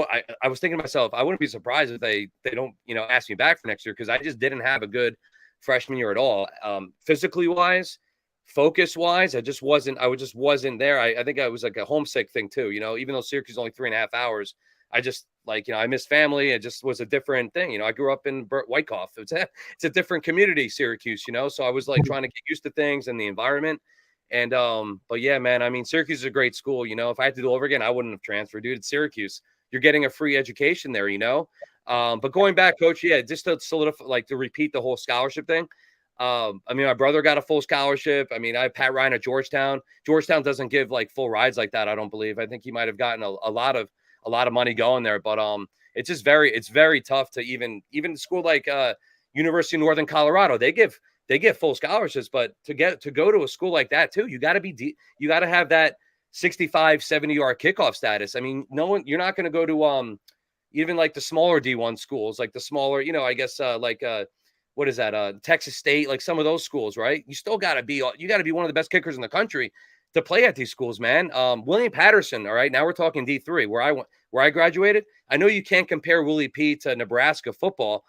was thinking to myself, I wouldn't be surprised if they don't, you know, ask me back for next year, because I just didn't have a good freshman year at all. Physically wise, focus wise, I just wasn't there. I think I was like a homesick thing too, you know, even though Syracuse is only 3.5 hours, I just like, you know, I missed family. It just was a different thing. You know, I grew up in Wyckoff. It's a different community, Syracuse, you know, so I was like trying to get used to things and the environment. And, but yeah, man, I mean, Syracuse is a great school. You know, if I had to do it over again, I wouldn't have transferred, dude. It's Syracuse. You're getting a free education there, you know? But going back, Coach, yeah, just to solidify, like to repeat the whole scholarship thing. I mean, my brother got a full scholarship. I mean, I have Pat Ryan at Georgetown. Georgetown doesn't give like full rides like that, I don't believe. I think he might have gotten a lot of money going there. But it's just very tough to even a school like University of Northern Colorado. They give full scholarships, but to go to a school like that too, you got to have that 65, 70-yard kickoff status. I mean, you're not going to go to even like the smaller D1 schools, like the smaller, you know, I guess what is that? Texas State, like some of those schools, right? You still got to be one of the best kickers in the country to play at these schools, man. William Patterson, all right, now we're talking D3, where I graduated. I know you can't compare Willie P to Nebraska football,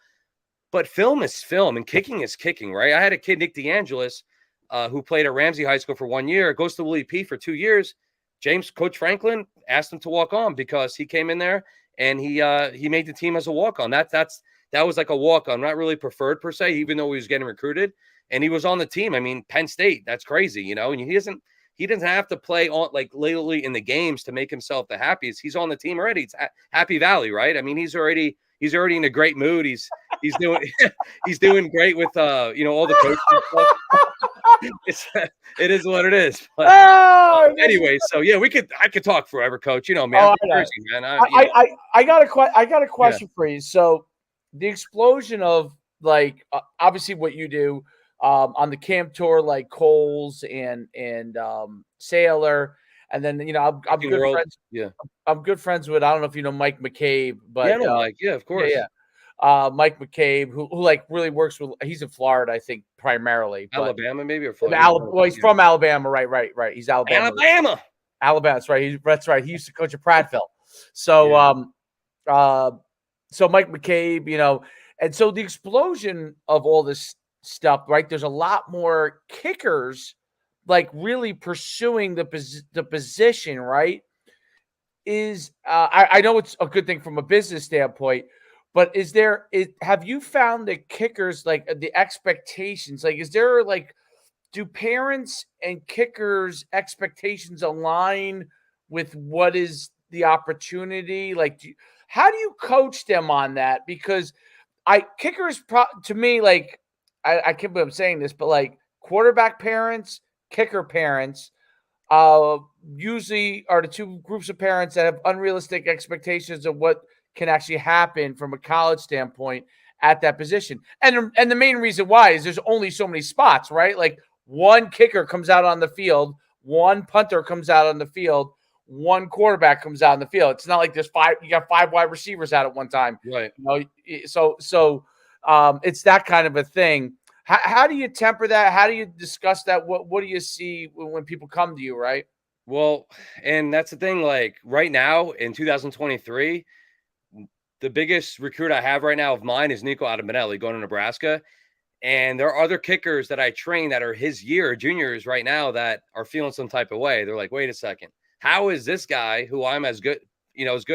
but film is film and kicking is kicking, right? I had a kid, Nick DeAngelis, who played at Ramsey High School for 1 year, goes to Willie P for 2 years. Coach Franklin asked him to walk on because he came in there and he made the team as a walk on. That was like a walk on, not really preferred per se, even though he was getting recruited and he was on the team. I mean, Penn State, that's crazy, you know, and he doesn't have to play on like lately in the games to make himself the happiest. He's on the team already. It's Happy Valley, right? I mean, he's already in a great mood. He's doing he's doing great with you know, all the coaches. It is what it is. But, anyway, so yeah, I could talk forever, Coach. You know, man. I got a question for you. So the explosion of like obviously what you do on the camp tour, like Coles and Sailor, and then, you know, I'm good friends. Yeah, I'm good friends with, I don't know if you know Mike McCabe, but yeah, I know Mike. Yeah, of course. Yeah. Mike McCabe, who like really works with, he's in Florida, I think, primarily. Alabama, maybe, or Florida. Well, he's from Alabama, right. He's Alabama. Alabama, that's right. That's right. He used to coach at Prattville. So, so Mike McCabe, you know, and so the explosion of all this stuff, right? There's a lot more kickers like really pursuing the position, right? I know it's a good thing from a business standpoint, But have you found that kickers, like the expectations, like, is there like, do parents and kickers expectations align with what is the opportunity? Like, how do you coach them on that? Because to me, like, I can't believe I'm saying this, but like quarterback parents, kicker parents, uh, usually are the two groups of parents that have unrealistic expectations of what can actually happen from a college standpoint at that position. And the main reason why is there's only so many spots, right? Like one kicker comes out on the field, one punter comes out on the field, one quarterback comes out on the field. It's not like you got 5 wide receivers out at one time. Right. You know, so it's that kind of a thing. How do you temper that? How do you discuss that? What do you see when people come to you, right? Well, and that's the thing, like right now in 2023, the biggest recruit I have right now of mine is Nico Adambanelli going to Nebraska. And there are other kickers that I train that are his year, juniors right now, that are feeling some type of way. They're like, wait a second, how is this guy who I'm as good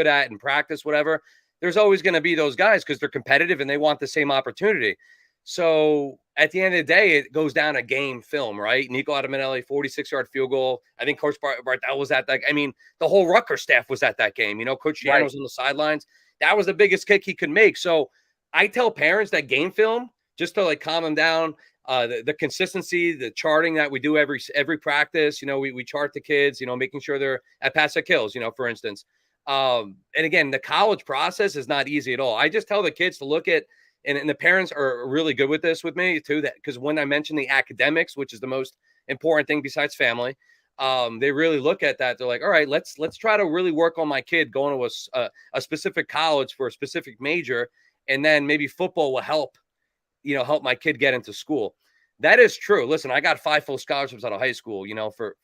at in practice, whatever? There's always going to be those guys because they're competitive and they want the same opportunity. So at the end of the day, it goes down a game film, right? Nico Adambanelli, 46-yard field goal. I think Coach Bartel was at that. I mean, the whole Rutgers staff was at that game. You know, Coach Jan was on the sidelines. That was the biggest kick he could make. So I tell parents that game film, just to like calm them down, the consistency, the charting that we do every practice. You know, we chart the kids, you know, making sure they're at pass at kills, you know, for instance. And again, the college process is not easy at all. I just tell the kids to look at, and the parents are really good with this with me too, that because when I mention the academics, which is the most important thing besides family, they really look at that. They're like, all right, let's try to really work on my kid going to a specific college for a specific major, and then maybe football will help my kid get into school. That is true. Listen, I got 5 full scholarships out of high school, you know, for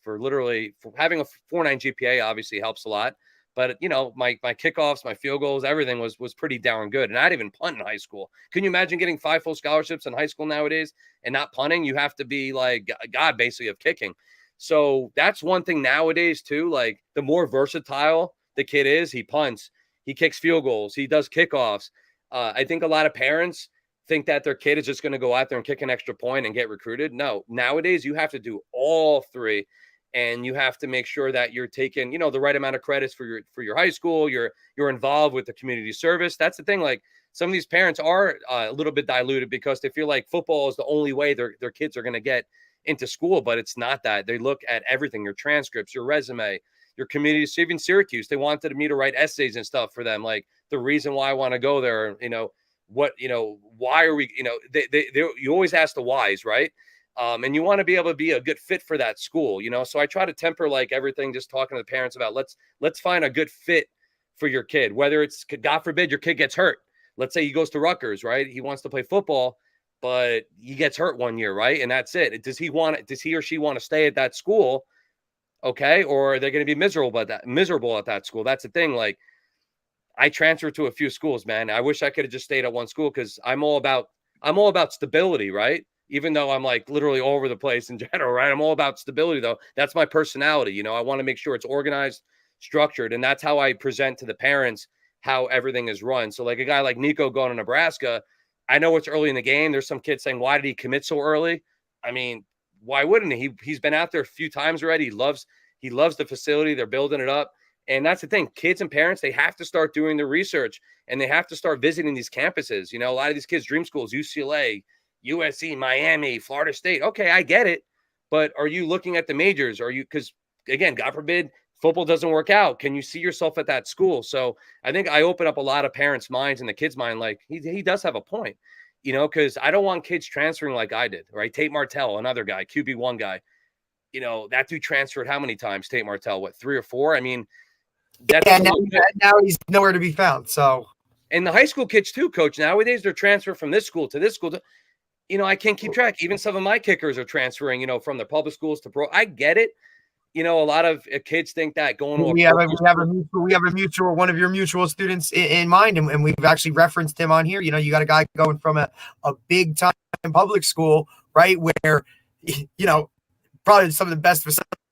having a 4.9 GPA obviously helps a lot. But, you know, my kickoffs, my field goals, everything was pretty darn good. And I didn't even punt in high school. Can you imagine getting 5 full scholarships in high school nowadays and not punting? You have to be like God, basically, of kicking. So that's one thing nowadays, too. Like, the more versatile the kid is, he punts, he kicks field goals, he does kickoffs. I think a lot of parents think that their kid is just going to go out there and kick an extra point and get recruited. No, nowadays you have to do all 3. And you have to make sure that you're taking, you know, the right amount of credits for your high school. You're involved with the community service. That's the thing. Like, some of these parents are a little bit diluted because they feel like football is the only way their kids are going to get into school, but it's not that. They look at everything: your transcripts, your resume, your community. Even Syracuse, they wanted me to write essays and stuff for them, like the reason why I want to go there. You know what? You know, why are we? You know, you always ask the whys, right? And you want to be able to be a good fit for that school, you know? So I try to temper like everything, just talking to the parents about let's find a good fit for your kid, whether it's, God forbid, your kid gets hurt. Let's say he goes to Rutgers, right? He wants to play football, but he gets hurt one year, right? And that's it. Does he or she want to stay at that school? Okay. Or are they going to be miserable at that school? That's the thing. Like, I transferred to a few schools, man. I wish I could have just stayed at one school because I'm all about stability, right? Even though I'm like literally all over the place in general, right? I'm all about stability, though. That's my personality. You know, I want to make sure it's organized, structured. And that's how I present to the parents how everything is run. So like a guy like Nico going to Nebraska, I know it's early in the game. There's some kids saying, why did he commit so early? I mean, why wouldn't he? He's been out there a few times already. He loves the facility. They're building it up. And that's the thing. Kids and parents, they have to start doing the research and they have to start visiting these campuses. You know, a lot of these kids' dream schools, UCLA, USC, Miami, Florida State. Okay, I get it. But are you looking at the majors? Because again, God forbid, football doesn't work out. Can you see yourself at that school? So I think I open up a lot of parents' minds and the kids' mind. Like he does have a point, you know, because I don't want kids transferring like I did, right? Tate Martell, another guy, QB1 guy. You know, that dude transferred how many times? Tate Martell, what, 3 or 4? I mean, that's now he's nowhere to be found. So, and the high school kids too, Coach. Nowadays, they're transferring from this school to this school. You know, I can't keep track. Even some of my kickers are transferring, you know, from the public schools to pro. I get it. You know, a lot of kids think that going to we have a mutual, one of your mutual students in mind, and we've actually referenced him on here. You know, you got a guy going from a big time public school, right, where, you know, probably some of the best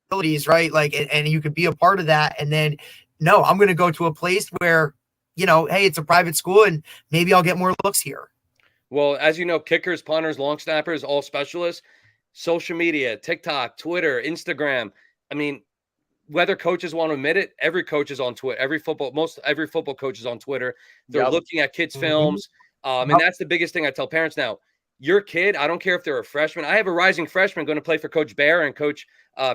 facilities, right, like, and you could be a part of that, and then no, I'm going to go to a place where hey, it's a private school and maybe I'll get more looks here. Well, as you know, kickers, punters, long snappers, all specialists, social media, TikTok, Twitter, Instagram. I mean, whether coaches want to admit it, every coach is on Twitter. Every football coach is on Twitter. They're looking at kids' films. And that's the biggest thing I tell parents now. Your kid, I don't care if they're a freshman. I have a rising freshman going to play for Coach Bear and Coach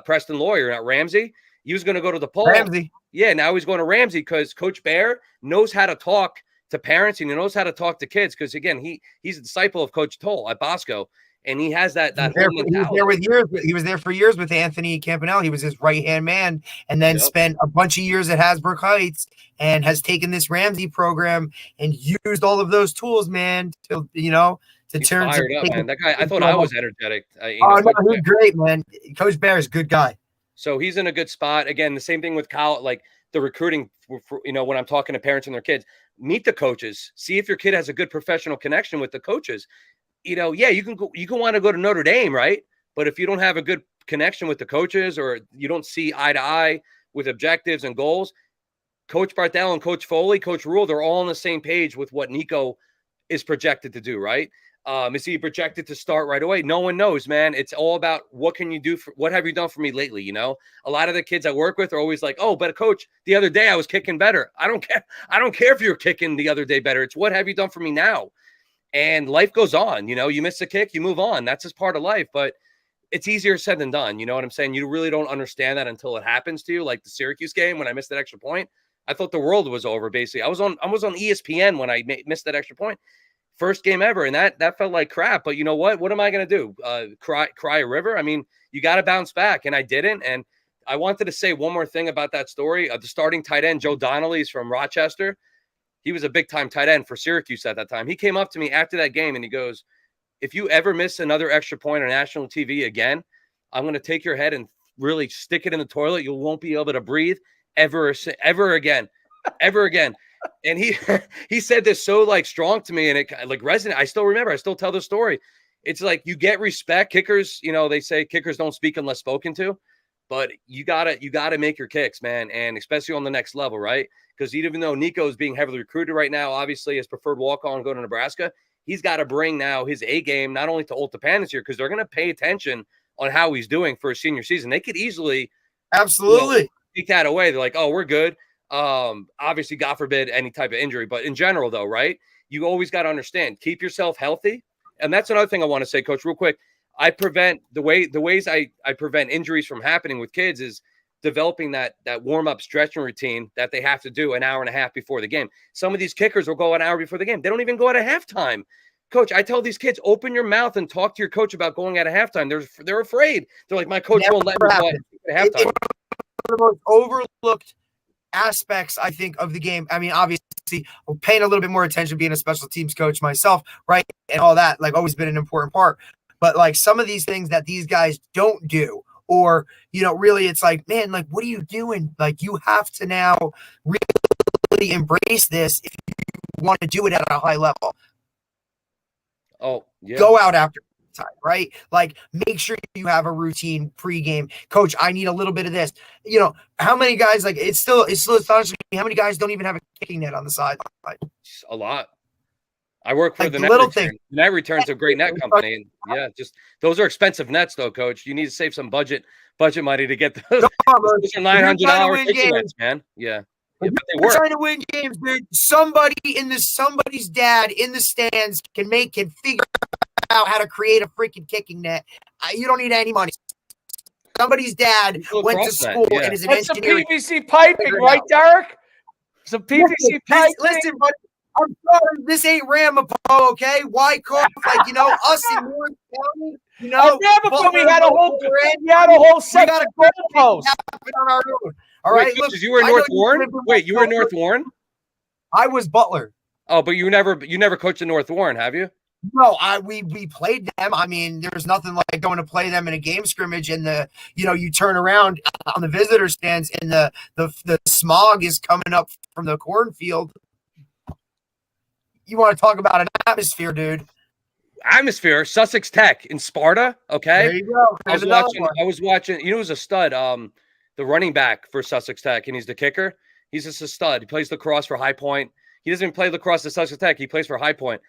Preston Lawyer at Ramsey. He was going to go to the Pole. Ramsey. Yeah, now he's going to Ramsey because Coach Bear knows how to talk to parents and he knows how to talk to kids because, again, he's a disciple of Coach Toll at Bosco. And he has that whole mentality. He was there for years with Anthony Campanella. He was his right-hand man and then spent a bunch of years at Hasbrook Heights and has taken this Ramsey program and used all of those tools, man, to He's turn fired up, man. That guy, I thought I was energetic. No, he's great, man. Coach Bear is a good guy. So he's in a good spot. Again, the same thing with Kyle, like the recruiting, when I'm talking to parents and their kids, meet the coaches, see if your kid has a good professional connection with the coaches. You can want to go to Notre Dame, right? But if you don't have a good connection with the coaches or you don't see eye to eye with objectives and goals, Coach Barthel and Coach Foley, Coach Rule, they're all on the same page with what Nico is projected to do, right? Is he projected to start right away? No one knows, man. It's all about what can you do what have you done for me lately? A lot of the kids I work with are always like, oh, but coach, the other day I was kicking better. I don't care. I don't care if you're kicking the other day better. It's what have you done for me now? And life goes on. You miss a kick, you move on. That's just part of life. But it's easier said than done. You know what I'm saying? You really don't understand that until it happens to you. Like the Syracuse game when I missed that extra point, I thought the world was over. Basically, I was on ESPN when I missed that extra point. First game ever, and that felt like crap. But you know what? What am I going to do? Cry a river? I mean, you got to bounce back, and I didn't. And I wanted to say one more thing about that story. The starting tight end, Joe Donnelly, is from Rochester. He was a big-time tight end for Syracuse at that time. He came up to me after that game, and he goes, if you ever miss another extra point on national TV again, I'm going to take your head and really stick it in the toilet. You won't be able to breathe ever again. And he said this so strong to me and it resonated. I still remember, I still tell the story. It's like you get respect. Kickers, they say kickers don't speak unless spoken to, but you gotta make your kicks, man. And especially on the next level, right? Because even though Nico is being heavily recruited right now, obviously his preferred walk-on go to Nebraska, he's got to bring now his A game, not only to Old Tappan this year, because they're going to pay attention on how he's doing for his senior season. They could easily take that away. They're like, oh, we're good. Obviously, God forbid any type of injury, but in general, though, right? You always got to understand, keep yourself healthy. And that's another thing I want to say, Coach, real quick. I prevent the ways I prevent injuries from happening with kids is developing that warm-up stretching routine that they have to do an hour and a half before the game. Some of these kickers will go an hour before the game. They don't even go at a halftime. Coach, I tell these kids, open your mouth and talk to your coach about going at a halftime. They're afraid. They're like, my coach won't let me go at halftime. It's one of the most overlooked aspects, I think, of the game. I mean, obviously, I'm paying a little bit more attention being a special teams coach myself, right? And all that, always been an important part. But some of these things that these guys don't do, or, really it's man, what are you doing? You have to now really embrace this if you want to do it at a high level. Oh, yeah. Go out after time, right? Make sure you have a routine pregame. Coach, I need a little bit of this. How many guys, it's still astonishing me how many guys don't even have a kicking net on the side. A lot. I work for the little thing. Net Return's a great net company. And yeah, just those are expensive nets though, Coach. You need to save some budget money to get those. Those are $900 kicking nets, man. Yeah. Yeah, but they work. Trying to win games, dude. Somebody's dad in the stands can figure out how to create a freaking kicking net. You don't need any money. Somebody's dad went to school and is an engineer. Some PVC piping, right, Derek? Some PVC piping. Listen, buddy. I'm sorry, this ain't Ramapo, okay? Wyckoff, us in North County, we had a whole set of goalposts. All right, look, you were in North Warren? Wait, you were in North Warren? I was Butler. Oh, but you never coached in North Warren, have you? No, we played them. I mean, there's nothing like going to play them in a game scrimmage and you turn around on the visitor stands and the smog is coming up from the cornfield. You want to talk about an atmosphere, dude? Atmosphere, Sussex Tech in Sparta. Okay, there you go. I was watching. Who's a stud? The running back for Sussex Tech, and he's the kicker. He's just a stud. He plays lacrosse for High Point. He doesn't even play lacrosse at Sussex Tech. He plays for High Point.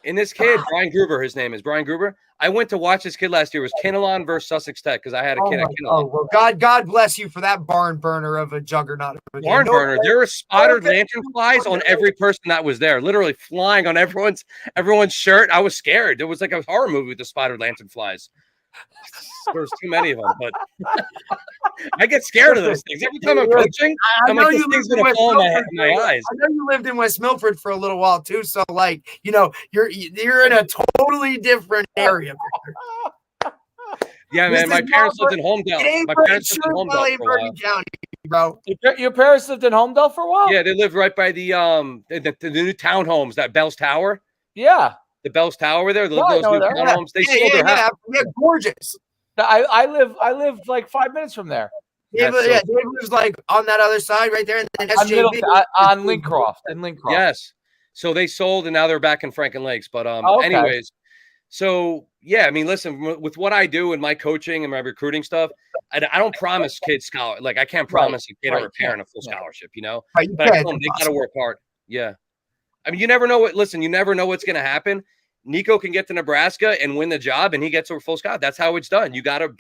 And this kid, Brian Gruber, his name is Brian Gruber. I went to watch this kid last year. It was Kinnelon versus Sussex Tech because I had a kid at Kinnelon. Well, God bless you for that barn burner of a juggernaut. Barn burner. There were spotted lantern flies on every person that was there, literally flying on everyone's shirt. I was scared. It was like a horror movie with the spotted lantern flies. There was too many of them, but I get scared of those things every time I'm coaching. I'm like, this thing's gonna fall in my eyes. I know you lived in West Milford for a little while too, so like, you're in a totally different area. Yeah, man. My parents lived in Homedale. My parents lived in Homedale for a while. County, bro. Your parents lived in Homedale for a while? Yeah, they lived right by the new townhomes, that Bell's Tower. Yeah. The Bell's Tower there, those new townhomes. They sold their house. Yeah, gorgeous. I live like 5 minutes from there. Dave lives like on that other side right there, and then SJB on Lincroft and Lincroft. Yes. So they sold, and now they're back in Franklin Lakes. But anyways, so yeah, I mean, listen, with what I do and my coaching and my recruiting stuff, I don't promise kids scholarship. Like I can't promise a kid or a parent a full scholarship, But I tell them they got to work hard. Yeah. I mean, you never know you never know what's going to happen. Nico can get to Nebraska and win the job, and he gets a full scholarship. That's how it's done. You got to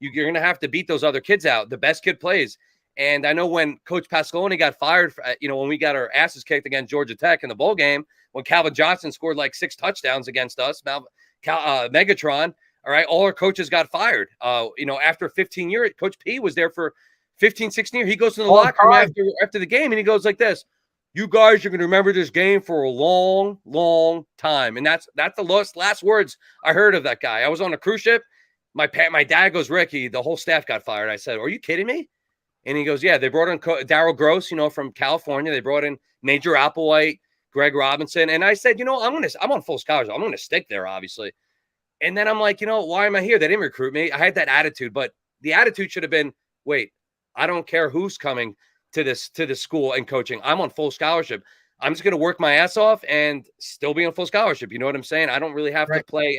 you're going to have to beat those other kids out. The best kid plays. And I know when Coach Pasqualoni got fired, when we got our asses kicked against Georgia Tech in the bowl game, when Calvin Johnson scored like 6 touchdowns against us, Megatron, all right, all our coaches got fired. After 15 years, Coach P was there for 15, 16 years. He goes to the locker room after the game, and he goes like this: "You guys are going to remember this game for a long, long time." And that's the last words I heard of that guy. I was on a cruise ship. My dad goes, "Ricky, the whole staff got fired." I said, "Are you kidding me?" And he goes, "Yeah, they brought in Darryl Gross, from California. They brought in Major Applewhite, Greg Robinson." And I said, I'm on full scholarship. I'm going to stick there, obviously. And then I'm like, why am I here? They didn't recruit me. I had that attitude, but the attitude should have been, wait, I don't care who's coming to this school and coaching. I'm on full scholarship. I'm just going to work my ass off and still be on full scholarship. You know what I'm saying? I don't really have to play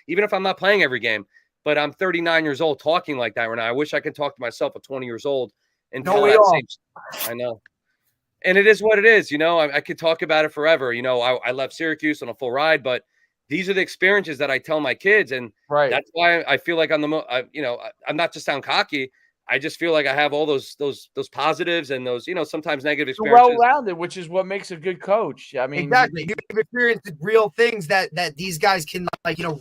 even if I'm not playing every game, but I'm 39 years old talking like that right now. I wish I could talk to myself at 20 years old and tell that same. I know. And it is what it is. I could talk about it forever. I left Syracuse on a full ride, but these are the experiences that I tell my kids. And that's why I feel like I'm I'm not just sound cocky. I just feel like I have all those positives and those, sometimes negative experiences. You're well-rounded, which is what makes a good coach. I mean, exactly. You've experienced real things that these guys can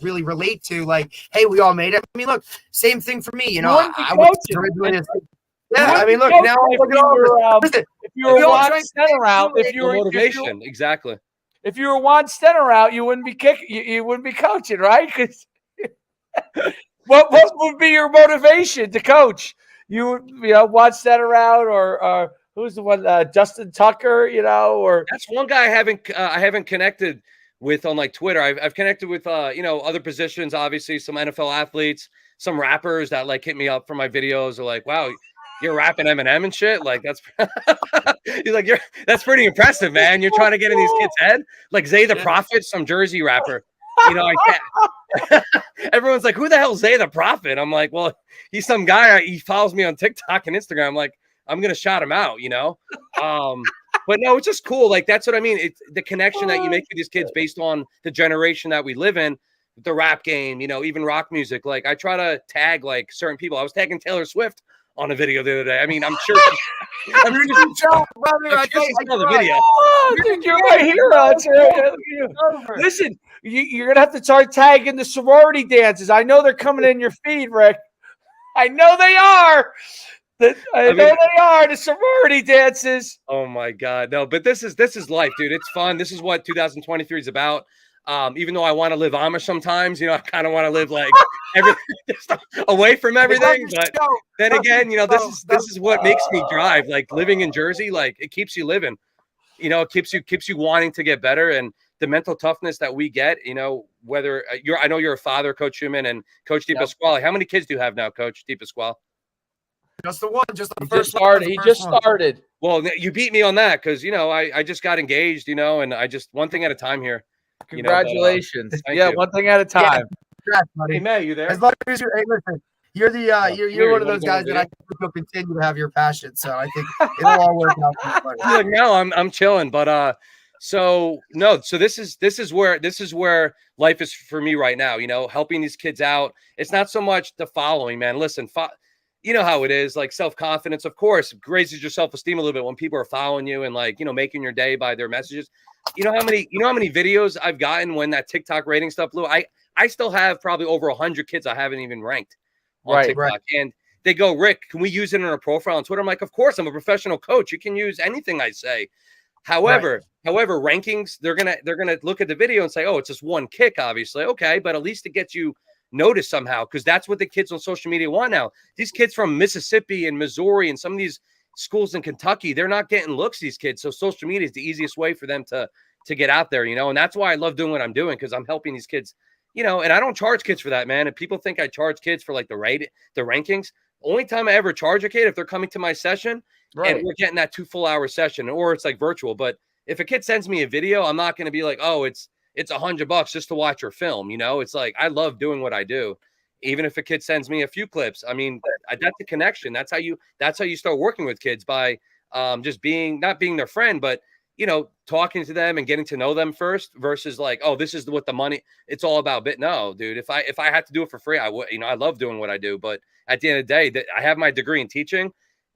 really relate to. Like, hey, we all made it. I mean, look, same thing for me. I was originally. Yeah, I mean, look, now if you were Juan Stenner out, exactly. If you were Juan Stenner out, you wouldn't be kicking. You wouldn't be coaching, right? Because what would be your motivation to coach? You Juan Stenner out, or who's the one? Justin Tucker, or that's one guy I haven't connected with on like Twitter. I've connected with other positions, obviously some NFL athletes, some rappers that like hit me up for my videos. Are like, wow, you're rapping Eminem and shit. Like that's he's like, that's pretty impressive, man. You're trying to get in these kids' head. Like Zay the Prophet, some Jersey rapper. I can't. Everyone's like, who the hell's Zay the Prophet? I'm like, well, he's some guy. He follows me on TikTok and Instagram. I'm like, I'm gonna shout him out, But no, it's just cool. Like that's what I mean. It's the connection that you make with these kids based on the generation that we live in. The rap game, even rock music. Like I try to tag like certain people. I was tagging Taylor Swift on a video the other day. I mean, I'm sure. I saw the video. Oh, dude, you're my hero. Listen, you're gonna have to start tagging the sorority dances. I know they're coming in your feed, Rick. I know they are. I know they are the sorority dances. Oh my God, no! But this is life, dude. It's fun. This is what 2023 is about. Even though I want to live Amish sometimes, I kind of want to live like everything just away from everything. But then again, this is what makes me drive. Like living in Jersey, like it keeps you living. It keeps you wanting to get better, and the mental toughness that we get. Whether I know you're a father, Coach Schumann, and Coach DePasquale. How many kids do you have now, Coach DePasquale? Just the one. Just the first started. He just started. Well, you beat me on that because I just got engaged. And I just one thing at a time here. Congratulations. One thing at a time. Yeah. Hey, May, you there? As long as listen, you're you're one of those guys that I think will continue to have your passion. So I think it'll all work out. Like, no, I'm chilling, but So no, so this is where life is for me right now, you know, helping these kids out. It's not so much the following, man. Listen, you know how it is, like self-confidence, of course, raises your self-esteem a little bit when people are following you and like, you know, making your day by their messages. You know how many videos I've gotten when that TikTok rating stuff blew? I still have probably over 100 kids I haven't even ranked on TikTok. And they go, Rick, can we use it in a profile on Twitter? I'm like, of course, I'm a professional coach. You can use anything I say. However, rankings, they're gonna look at the video and say, oh, it's just one kick, obviously. Okay, but at least it gets you noticed somehow, because that's what the kids on social media want now. These kids from Mississippi and Missouri and some of these schools in Kentucky, they're not getting looks, these kids. So social media is the easiest way for them to get out there, you know, and that's why I love doing what I'm doing, because I'm helping these kids, you know, and I don't charge kids for that, man. And people think I charge kids for like the rankings. Only time I ever charge a kid if they're coming to my session and we're getting that 2 full hour session, or it's like virtual. But if a kid sends me a video, I'm not going to be like, oh, it's $100 just to watch your film. You know, it's like, I love doing what I do. Even if a kid sends me a few clips, I mean, that's a connection. That's how you start working with kids, by just not being their friend, but, you know, talking to them and getting to know them first, versus like, oh, this is what the money, it's all about. But no, dude, if I had to do it for free, I would. You know, I love doing what I do, but at the end of the day, I have my degree in teaching,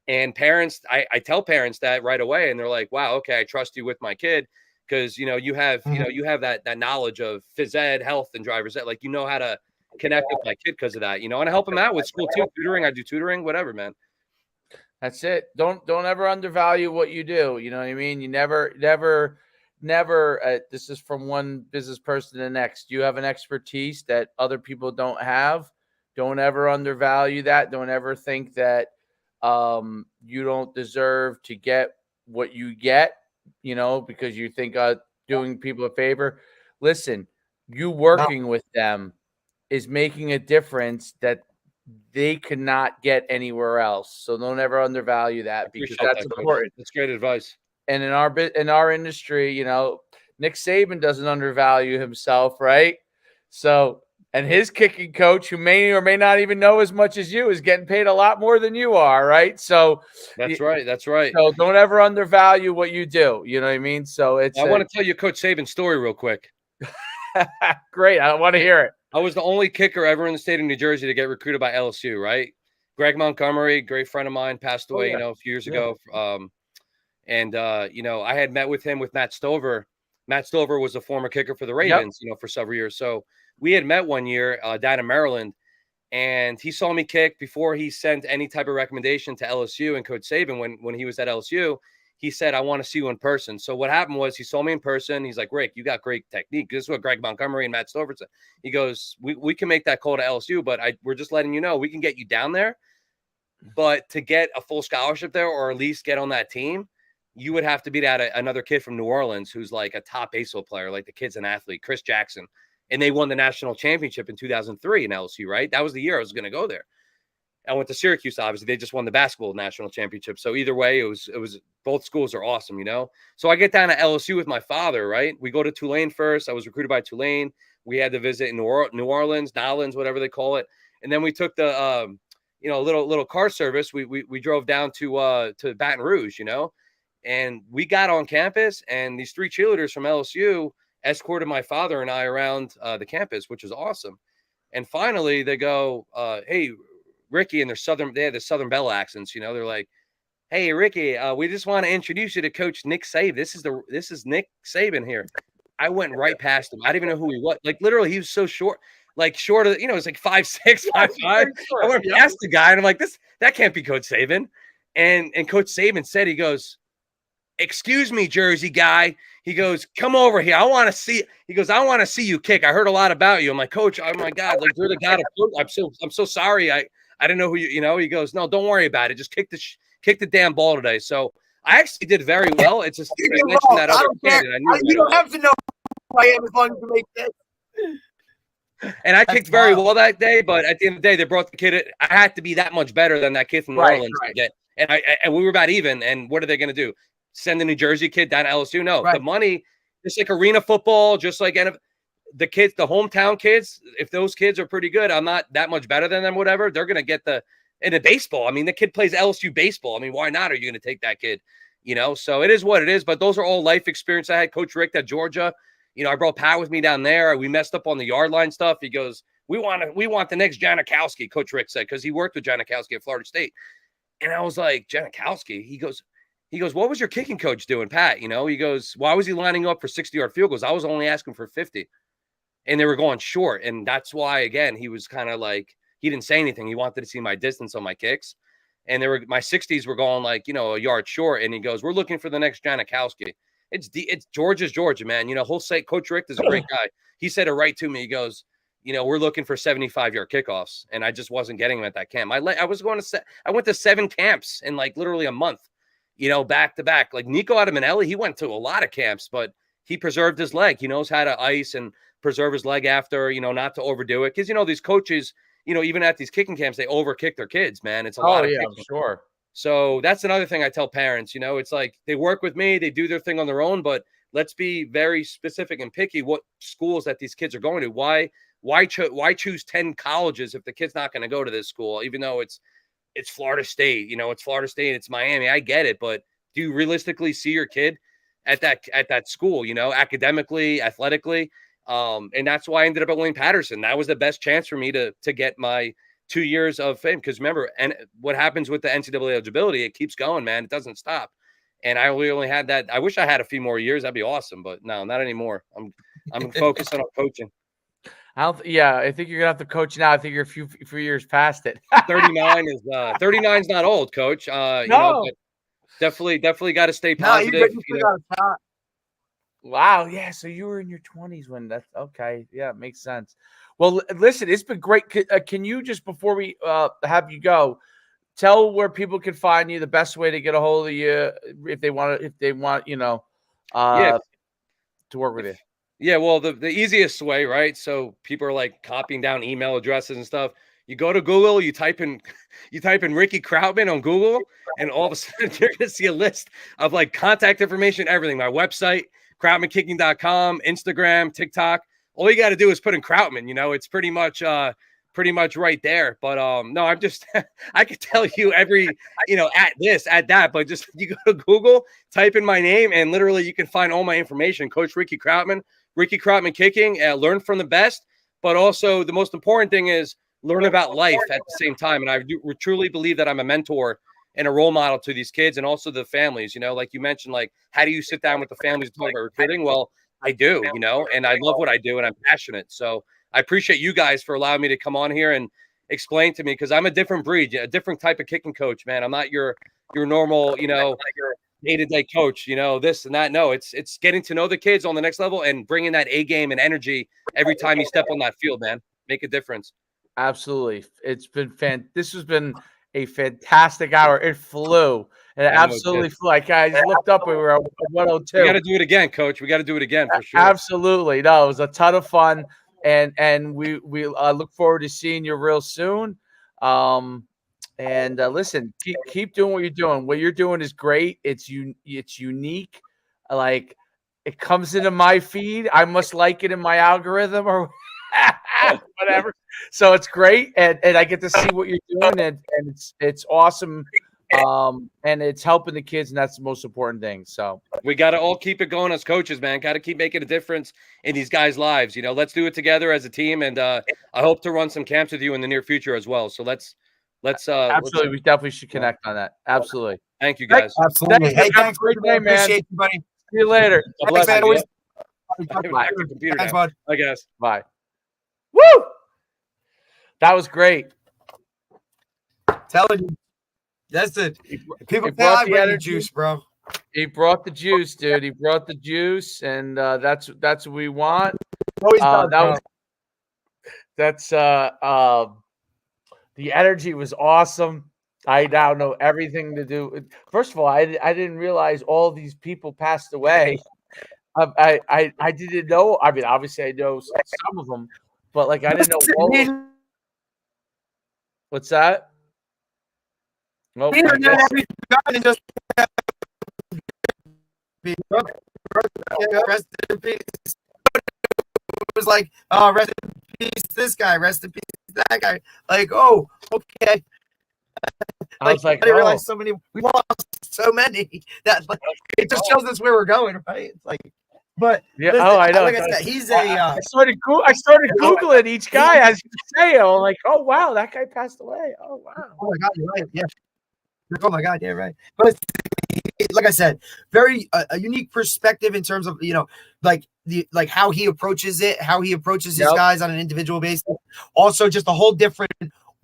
and parents, I tell parents that right away, and they're like, wow, okay, I trust you with my kid, because, you know, you have you have that knowledge of phys ed, health, and driver's ed. Like, you know how to connect with my kid because of that, you know, and I help them out with school too, tutoring. I do tutoring, whatever, man. That's it. Don't ever undervalue what you do. You know what I mean? You never. This is from one business person to the next. You have an expertise that other people don't have. Don't ever undervalue that. Don't ever think that you don't deserve to get what you get, you know, because you think doing people a favor. Listen, you working with them is making a difference that they could not get anywhere else. So don't ever undervalue that, because that's important. That's great advice. And in our industry, you know, Nick Saban doesn't undervalue himself, right? So, and his kicking coach, who may or may not even know as much as you, is getting paid a lot more than you are, right? So that's right. That's right. So don't ever undervalue what you do. You know what I mean? So I want to tell you Coach Saban's story real quick. Great. I want to hear it. I was the only kicker ever in the state of New Jersey to get recruited by LSU, right? Greg Montgomery, great friend of mine, passed away, you know, a few years ago. And you know, I had met with him with Matt Stover. Matt Stover was a former kicker for the Ravens, you know, for several years. So we had met one year down in Maryland, and he saw me kick before he sent any type of recommendation to LSU. And Coach Saban, when he was at LSU, he said, I want to see you in person. So what happened was, he saw me in person. He's like, Rick, you got great technique. This is what Greg Montgomery and Matt Stover said. He goes, we can make that call to LSU, but we're just letting you know, we can get you down there. But to get a full scholarship there, or at least get on that team, you would have to beat out another kid from New Orleans who's like a top baseball player. Like, the kid's an athlete, Chris Jackson. And they won the national championship in 2003 in LSU, right? That was the year I was going to go there. I went to Syracuse, obviously. They just won the basketball national championship. So either way, it was both schools are awesome, you know? So I get down to LSU with my father, right? We go to Tulane first. I was recruited by Tulane. We had to visit in New Orleans, Nolans, whatever they call it. And then we took the, you know, little car service. We drove down to Baton Rouge, you know? And we got on campus, and these 3 cheerleaders from LSU escorted my father and I around the campus, which was awesome. And finally they go, hey, Ricky, and they had the Southern Belle accents, you know, they're like, hey, Ricky, we just want to introduce you to Coach Nick Saban. This is Nick Saban here. I went right past him. I didn't even know who he was. Like, literally, he was so short, like short of, you know, it's like 5'6", 5'5". I went past the guy, and I'm like, that can't be Coach Saban. And Coach Saban said, he goes, excuse me, Jersey guy. He goes, come over here. I want to see. He goes, I want to see you kick. I heard a lot about you. I'm like, Coach, oh my God, like, you're the guy. I'm so sorry. I didn't know who you know. He goes, no, don't worry about it. Just kick the damn ball today. So I actually did very well. It's just, I mentioned that other kid, and I knew you don't have to know who I am as long as you make this. And I kicked very well that day, but at the end of the day, they brought the kid. I had to be that much better than that kid from New Orleans to get. And we were about even. And what are they going to do? Send the New Jersey kid down to LSU? No, the money, just like arena football, just like the kids, the hometown kids, if those kids are pretty good, I'm not that much better than them, whatever. They're going to get in the baseball. I mean, the kid plays LSU baseball. I mean, why not? Are you going to take that kid? you know, so it is what it is. But those are all life experience I had. Coach Rick at Georgia, you know, I brought Pat with me down there. We messed up on the yard line stuff. He goes, we want the next Janikowski, Coach Rick said, because he worked with Janikowski at Florida State. And I was like, Janikowski? He goes, what was your kicking coach doing, Pat? You know, he goes, why was he lining up for 60-yard field goals? I was only asking for 50. And they were going short. And that's why, again, he was kind of like, he didn't say anything. He wanted to see my distance on my kicks. And my 60s were going like, you know, a yard short. And he goes, we're looking for the next Janikowski. It's Georgia's Georgia, man. You know, he'll say Coach Rick is a great guy. He said it right to me. He goes, you know, we're looking for 75-yard kickoffs. And I just wasn't getting them at that camp. I went to 7 camps in like literally a month, you know, back to back. Like Nico Adamanelli, he went to a lot of camps, but he preserved his leg. He knows how to ice and preserve his leg after, you know, not to overdo it. Because, you know, these coaches, you know, even at these kicking camps, they overkick their kids, man. It's a lot of kicking. I'm sure. So that's another thing I tell parents, you know, it's like they work with me, they do their thing on their own, but let's be very specific and picky what schools that these kids are going to. Why choose 10 colleges if the kid's not going to go to this school, even though it's Florida State, you know, it's Florida State, it's Miami. I get it, but do you realistically see your kid at that school, you know, academically, athletically? And that's why I ended up at Wayne Patterson. That was the best chance for me to get my 2 years of fame. Because remember, and what happens with the NCAA eligibility, it keeps going, man. It doesn't stop. And I only had that. I wish I had a few more years. That'd be awesome, but no, not anymore. I'm focused on coaching. I think you're gonna have to coach now. I think you're a few years past it. 39 is 39's not old, Coach. No. You know, but definitely got to stay positive. Wow. Yeah. So you were in your 20s when that's okay. Yeah, it makes sense. Well, listen, it's been great. Can you just, before we have you go, tell where people can find you, the best way to get a hold of you if they want, you know, to work with you? Yeah. Well, the easiest way, right? So people are like copying down email addresses and stuff. You go to Google, you type in Ricky Krautman on Google, and all of a sudden you're going to see a list of like contact information, everything, my website, KrautmanKicking.com, Instagram, TikTok. All you got to do is put in Krautman. You know, it's pretty much right there. But no, I'm just I could tell you every, you know, at this, at that, but just you go to Google, type in my name, and literally you can find all my information. Coach Ricky Krautman Kicking, learn from the best, but also the most important thing is learn about life at the same time. And I truly believe that I'm a mentor and a role model to these kids and also the families. You know, like you mentioned, like, how do you sit down with the families and talk about recruiting? Well, I do, you know, and I love what I do and I'm passionate. So I appreciate you guys for allowing me to come on here and explain to me, because I'm a different breed, a different type of kicking coach, man. I'm not your normal, you know, day-to-day coach, you know, this and that. No, it's getting to know the kids on the next level and bringing that A game and energy every time you step on that field, man. Make a difference. Absolutely. It's been this has been a fantastic hour. It flew. It absolutely flew. Like, I just looked up, we were at 102. We got to do it again, Coach. We got to do it again for sure. Absolutely. No, it was a ton of fun. And we look forward to seeing you real soon. And listen, keep doing what you're doing. What you're doing is great. It's unique. Like, it comes into my feed. I must like it in my algorithm or whatever. So it's great, and I get to see what you're doing, and it's awesome. And it's helping the kids, and that's the most important thing. So we got to all keep it going as coaches, man. Got to keep making a difference in these guys' lives. You know, let's do it together as a team, and I hope to run some camps with you in the near future as well. So let's absolutely, we definitely should connect on that. Absolutely. Thank you, guys. Absolutely. Hey, thanks for the day, man. Appreciate you, buddy. See you later. Bless you. Bye. Thanks, bud. I guess. Bye. Woo! That was great. Telling you. That's it. People say I bring the juice, bro. He brought the juice, dude. He brought the juice, and that's what we want. The energy was awesome. I now know everything to do. First of all, I didn't realize all these people passed away. I didn't know. I mean, obviously I know some of them, but like I didn't know all of them. What's that? Oh, rest in peace. It was like, oh, rest in peace, this guy, rest in peace, that guy. Like, oh, okay. I was like, I didn't realize so many. We lost so many that like, it just shows us where we're going, right? It's like, but yeah, listen, I know. like I said, he's a. I started Googling each guy as you say it. I'm like, oh wow, that guy passed away. Oh wow. Oh my God, you're right. Yeah. Oh my God, yeah, right. But like I said, very a unique perspective in terms of like how he approaches it, how he approaches his guys on an individual basis. Also, just a whole different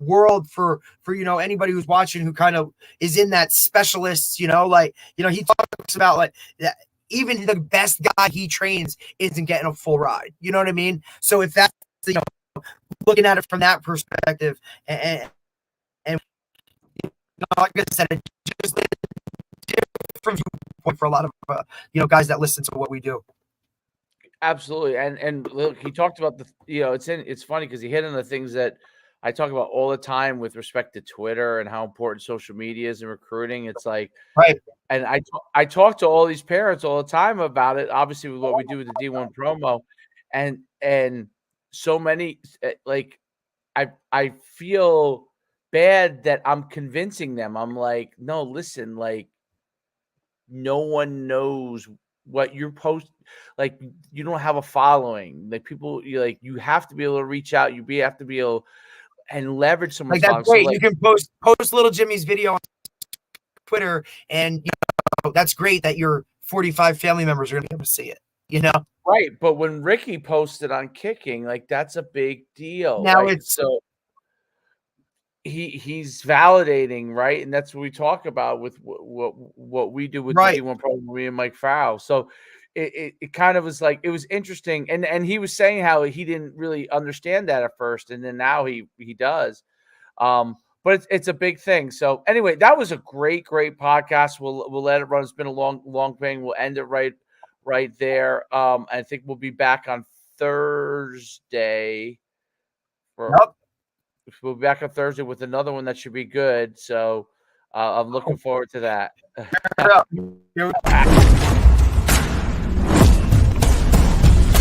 world for anybody who's watching who kind of is in that specialist. He talks about like that. Even the best guy he trains isn't getting a full ride. You know what I mean? So if that's looking at it from that perspective, and like I said, it just different viewpoint for a lot of guys that listen to what we do. Absolutely, and look, he talked about it's funny because he hit on the things that I talk about all the time with respect to Twitter and how important social media is in recruiting. It's like, right. And I talk to all these parents all the time about it. Obviously, with what we do with the D1 promo, and so many like I feel bad that I'm convincing them. I'm like, no, listen, like no one knows what you're post. Like you don't have a following. Like people, you have to be able to reach out. Have to be able and leverage someone's like that's great. So, you can post little Jimmy's video on Twitter, and that's great that your 45 family members are going to be able to see it. Right, but when Ricky posted on Kicking, like that's a big deal. Now right? it's so he's validating, right? And that's what we talk about with what we do with the D1 program, me and Mike Farrell. So it kind of was like it was interesting, and he was saying how he didn't really understand that at first, and then now he does. But it's a big thing. So anyway, that was a great podcast. We'll let it run. It's been a long thing. We'll end it right there. I think we'll be back on Thursday. We'll be back on Thursday with another one that should be good. So I'm looking forward to that.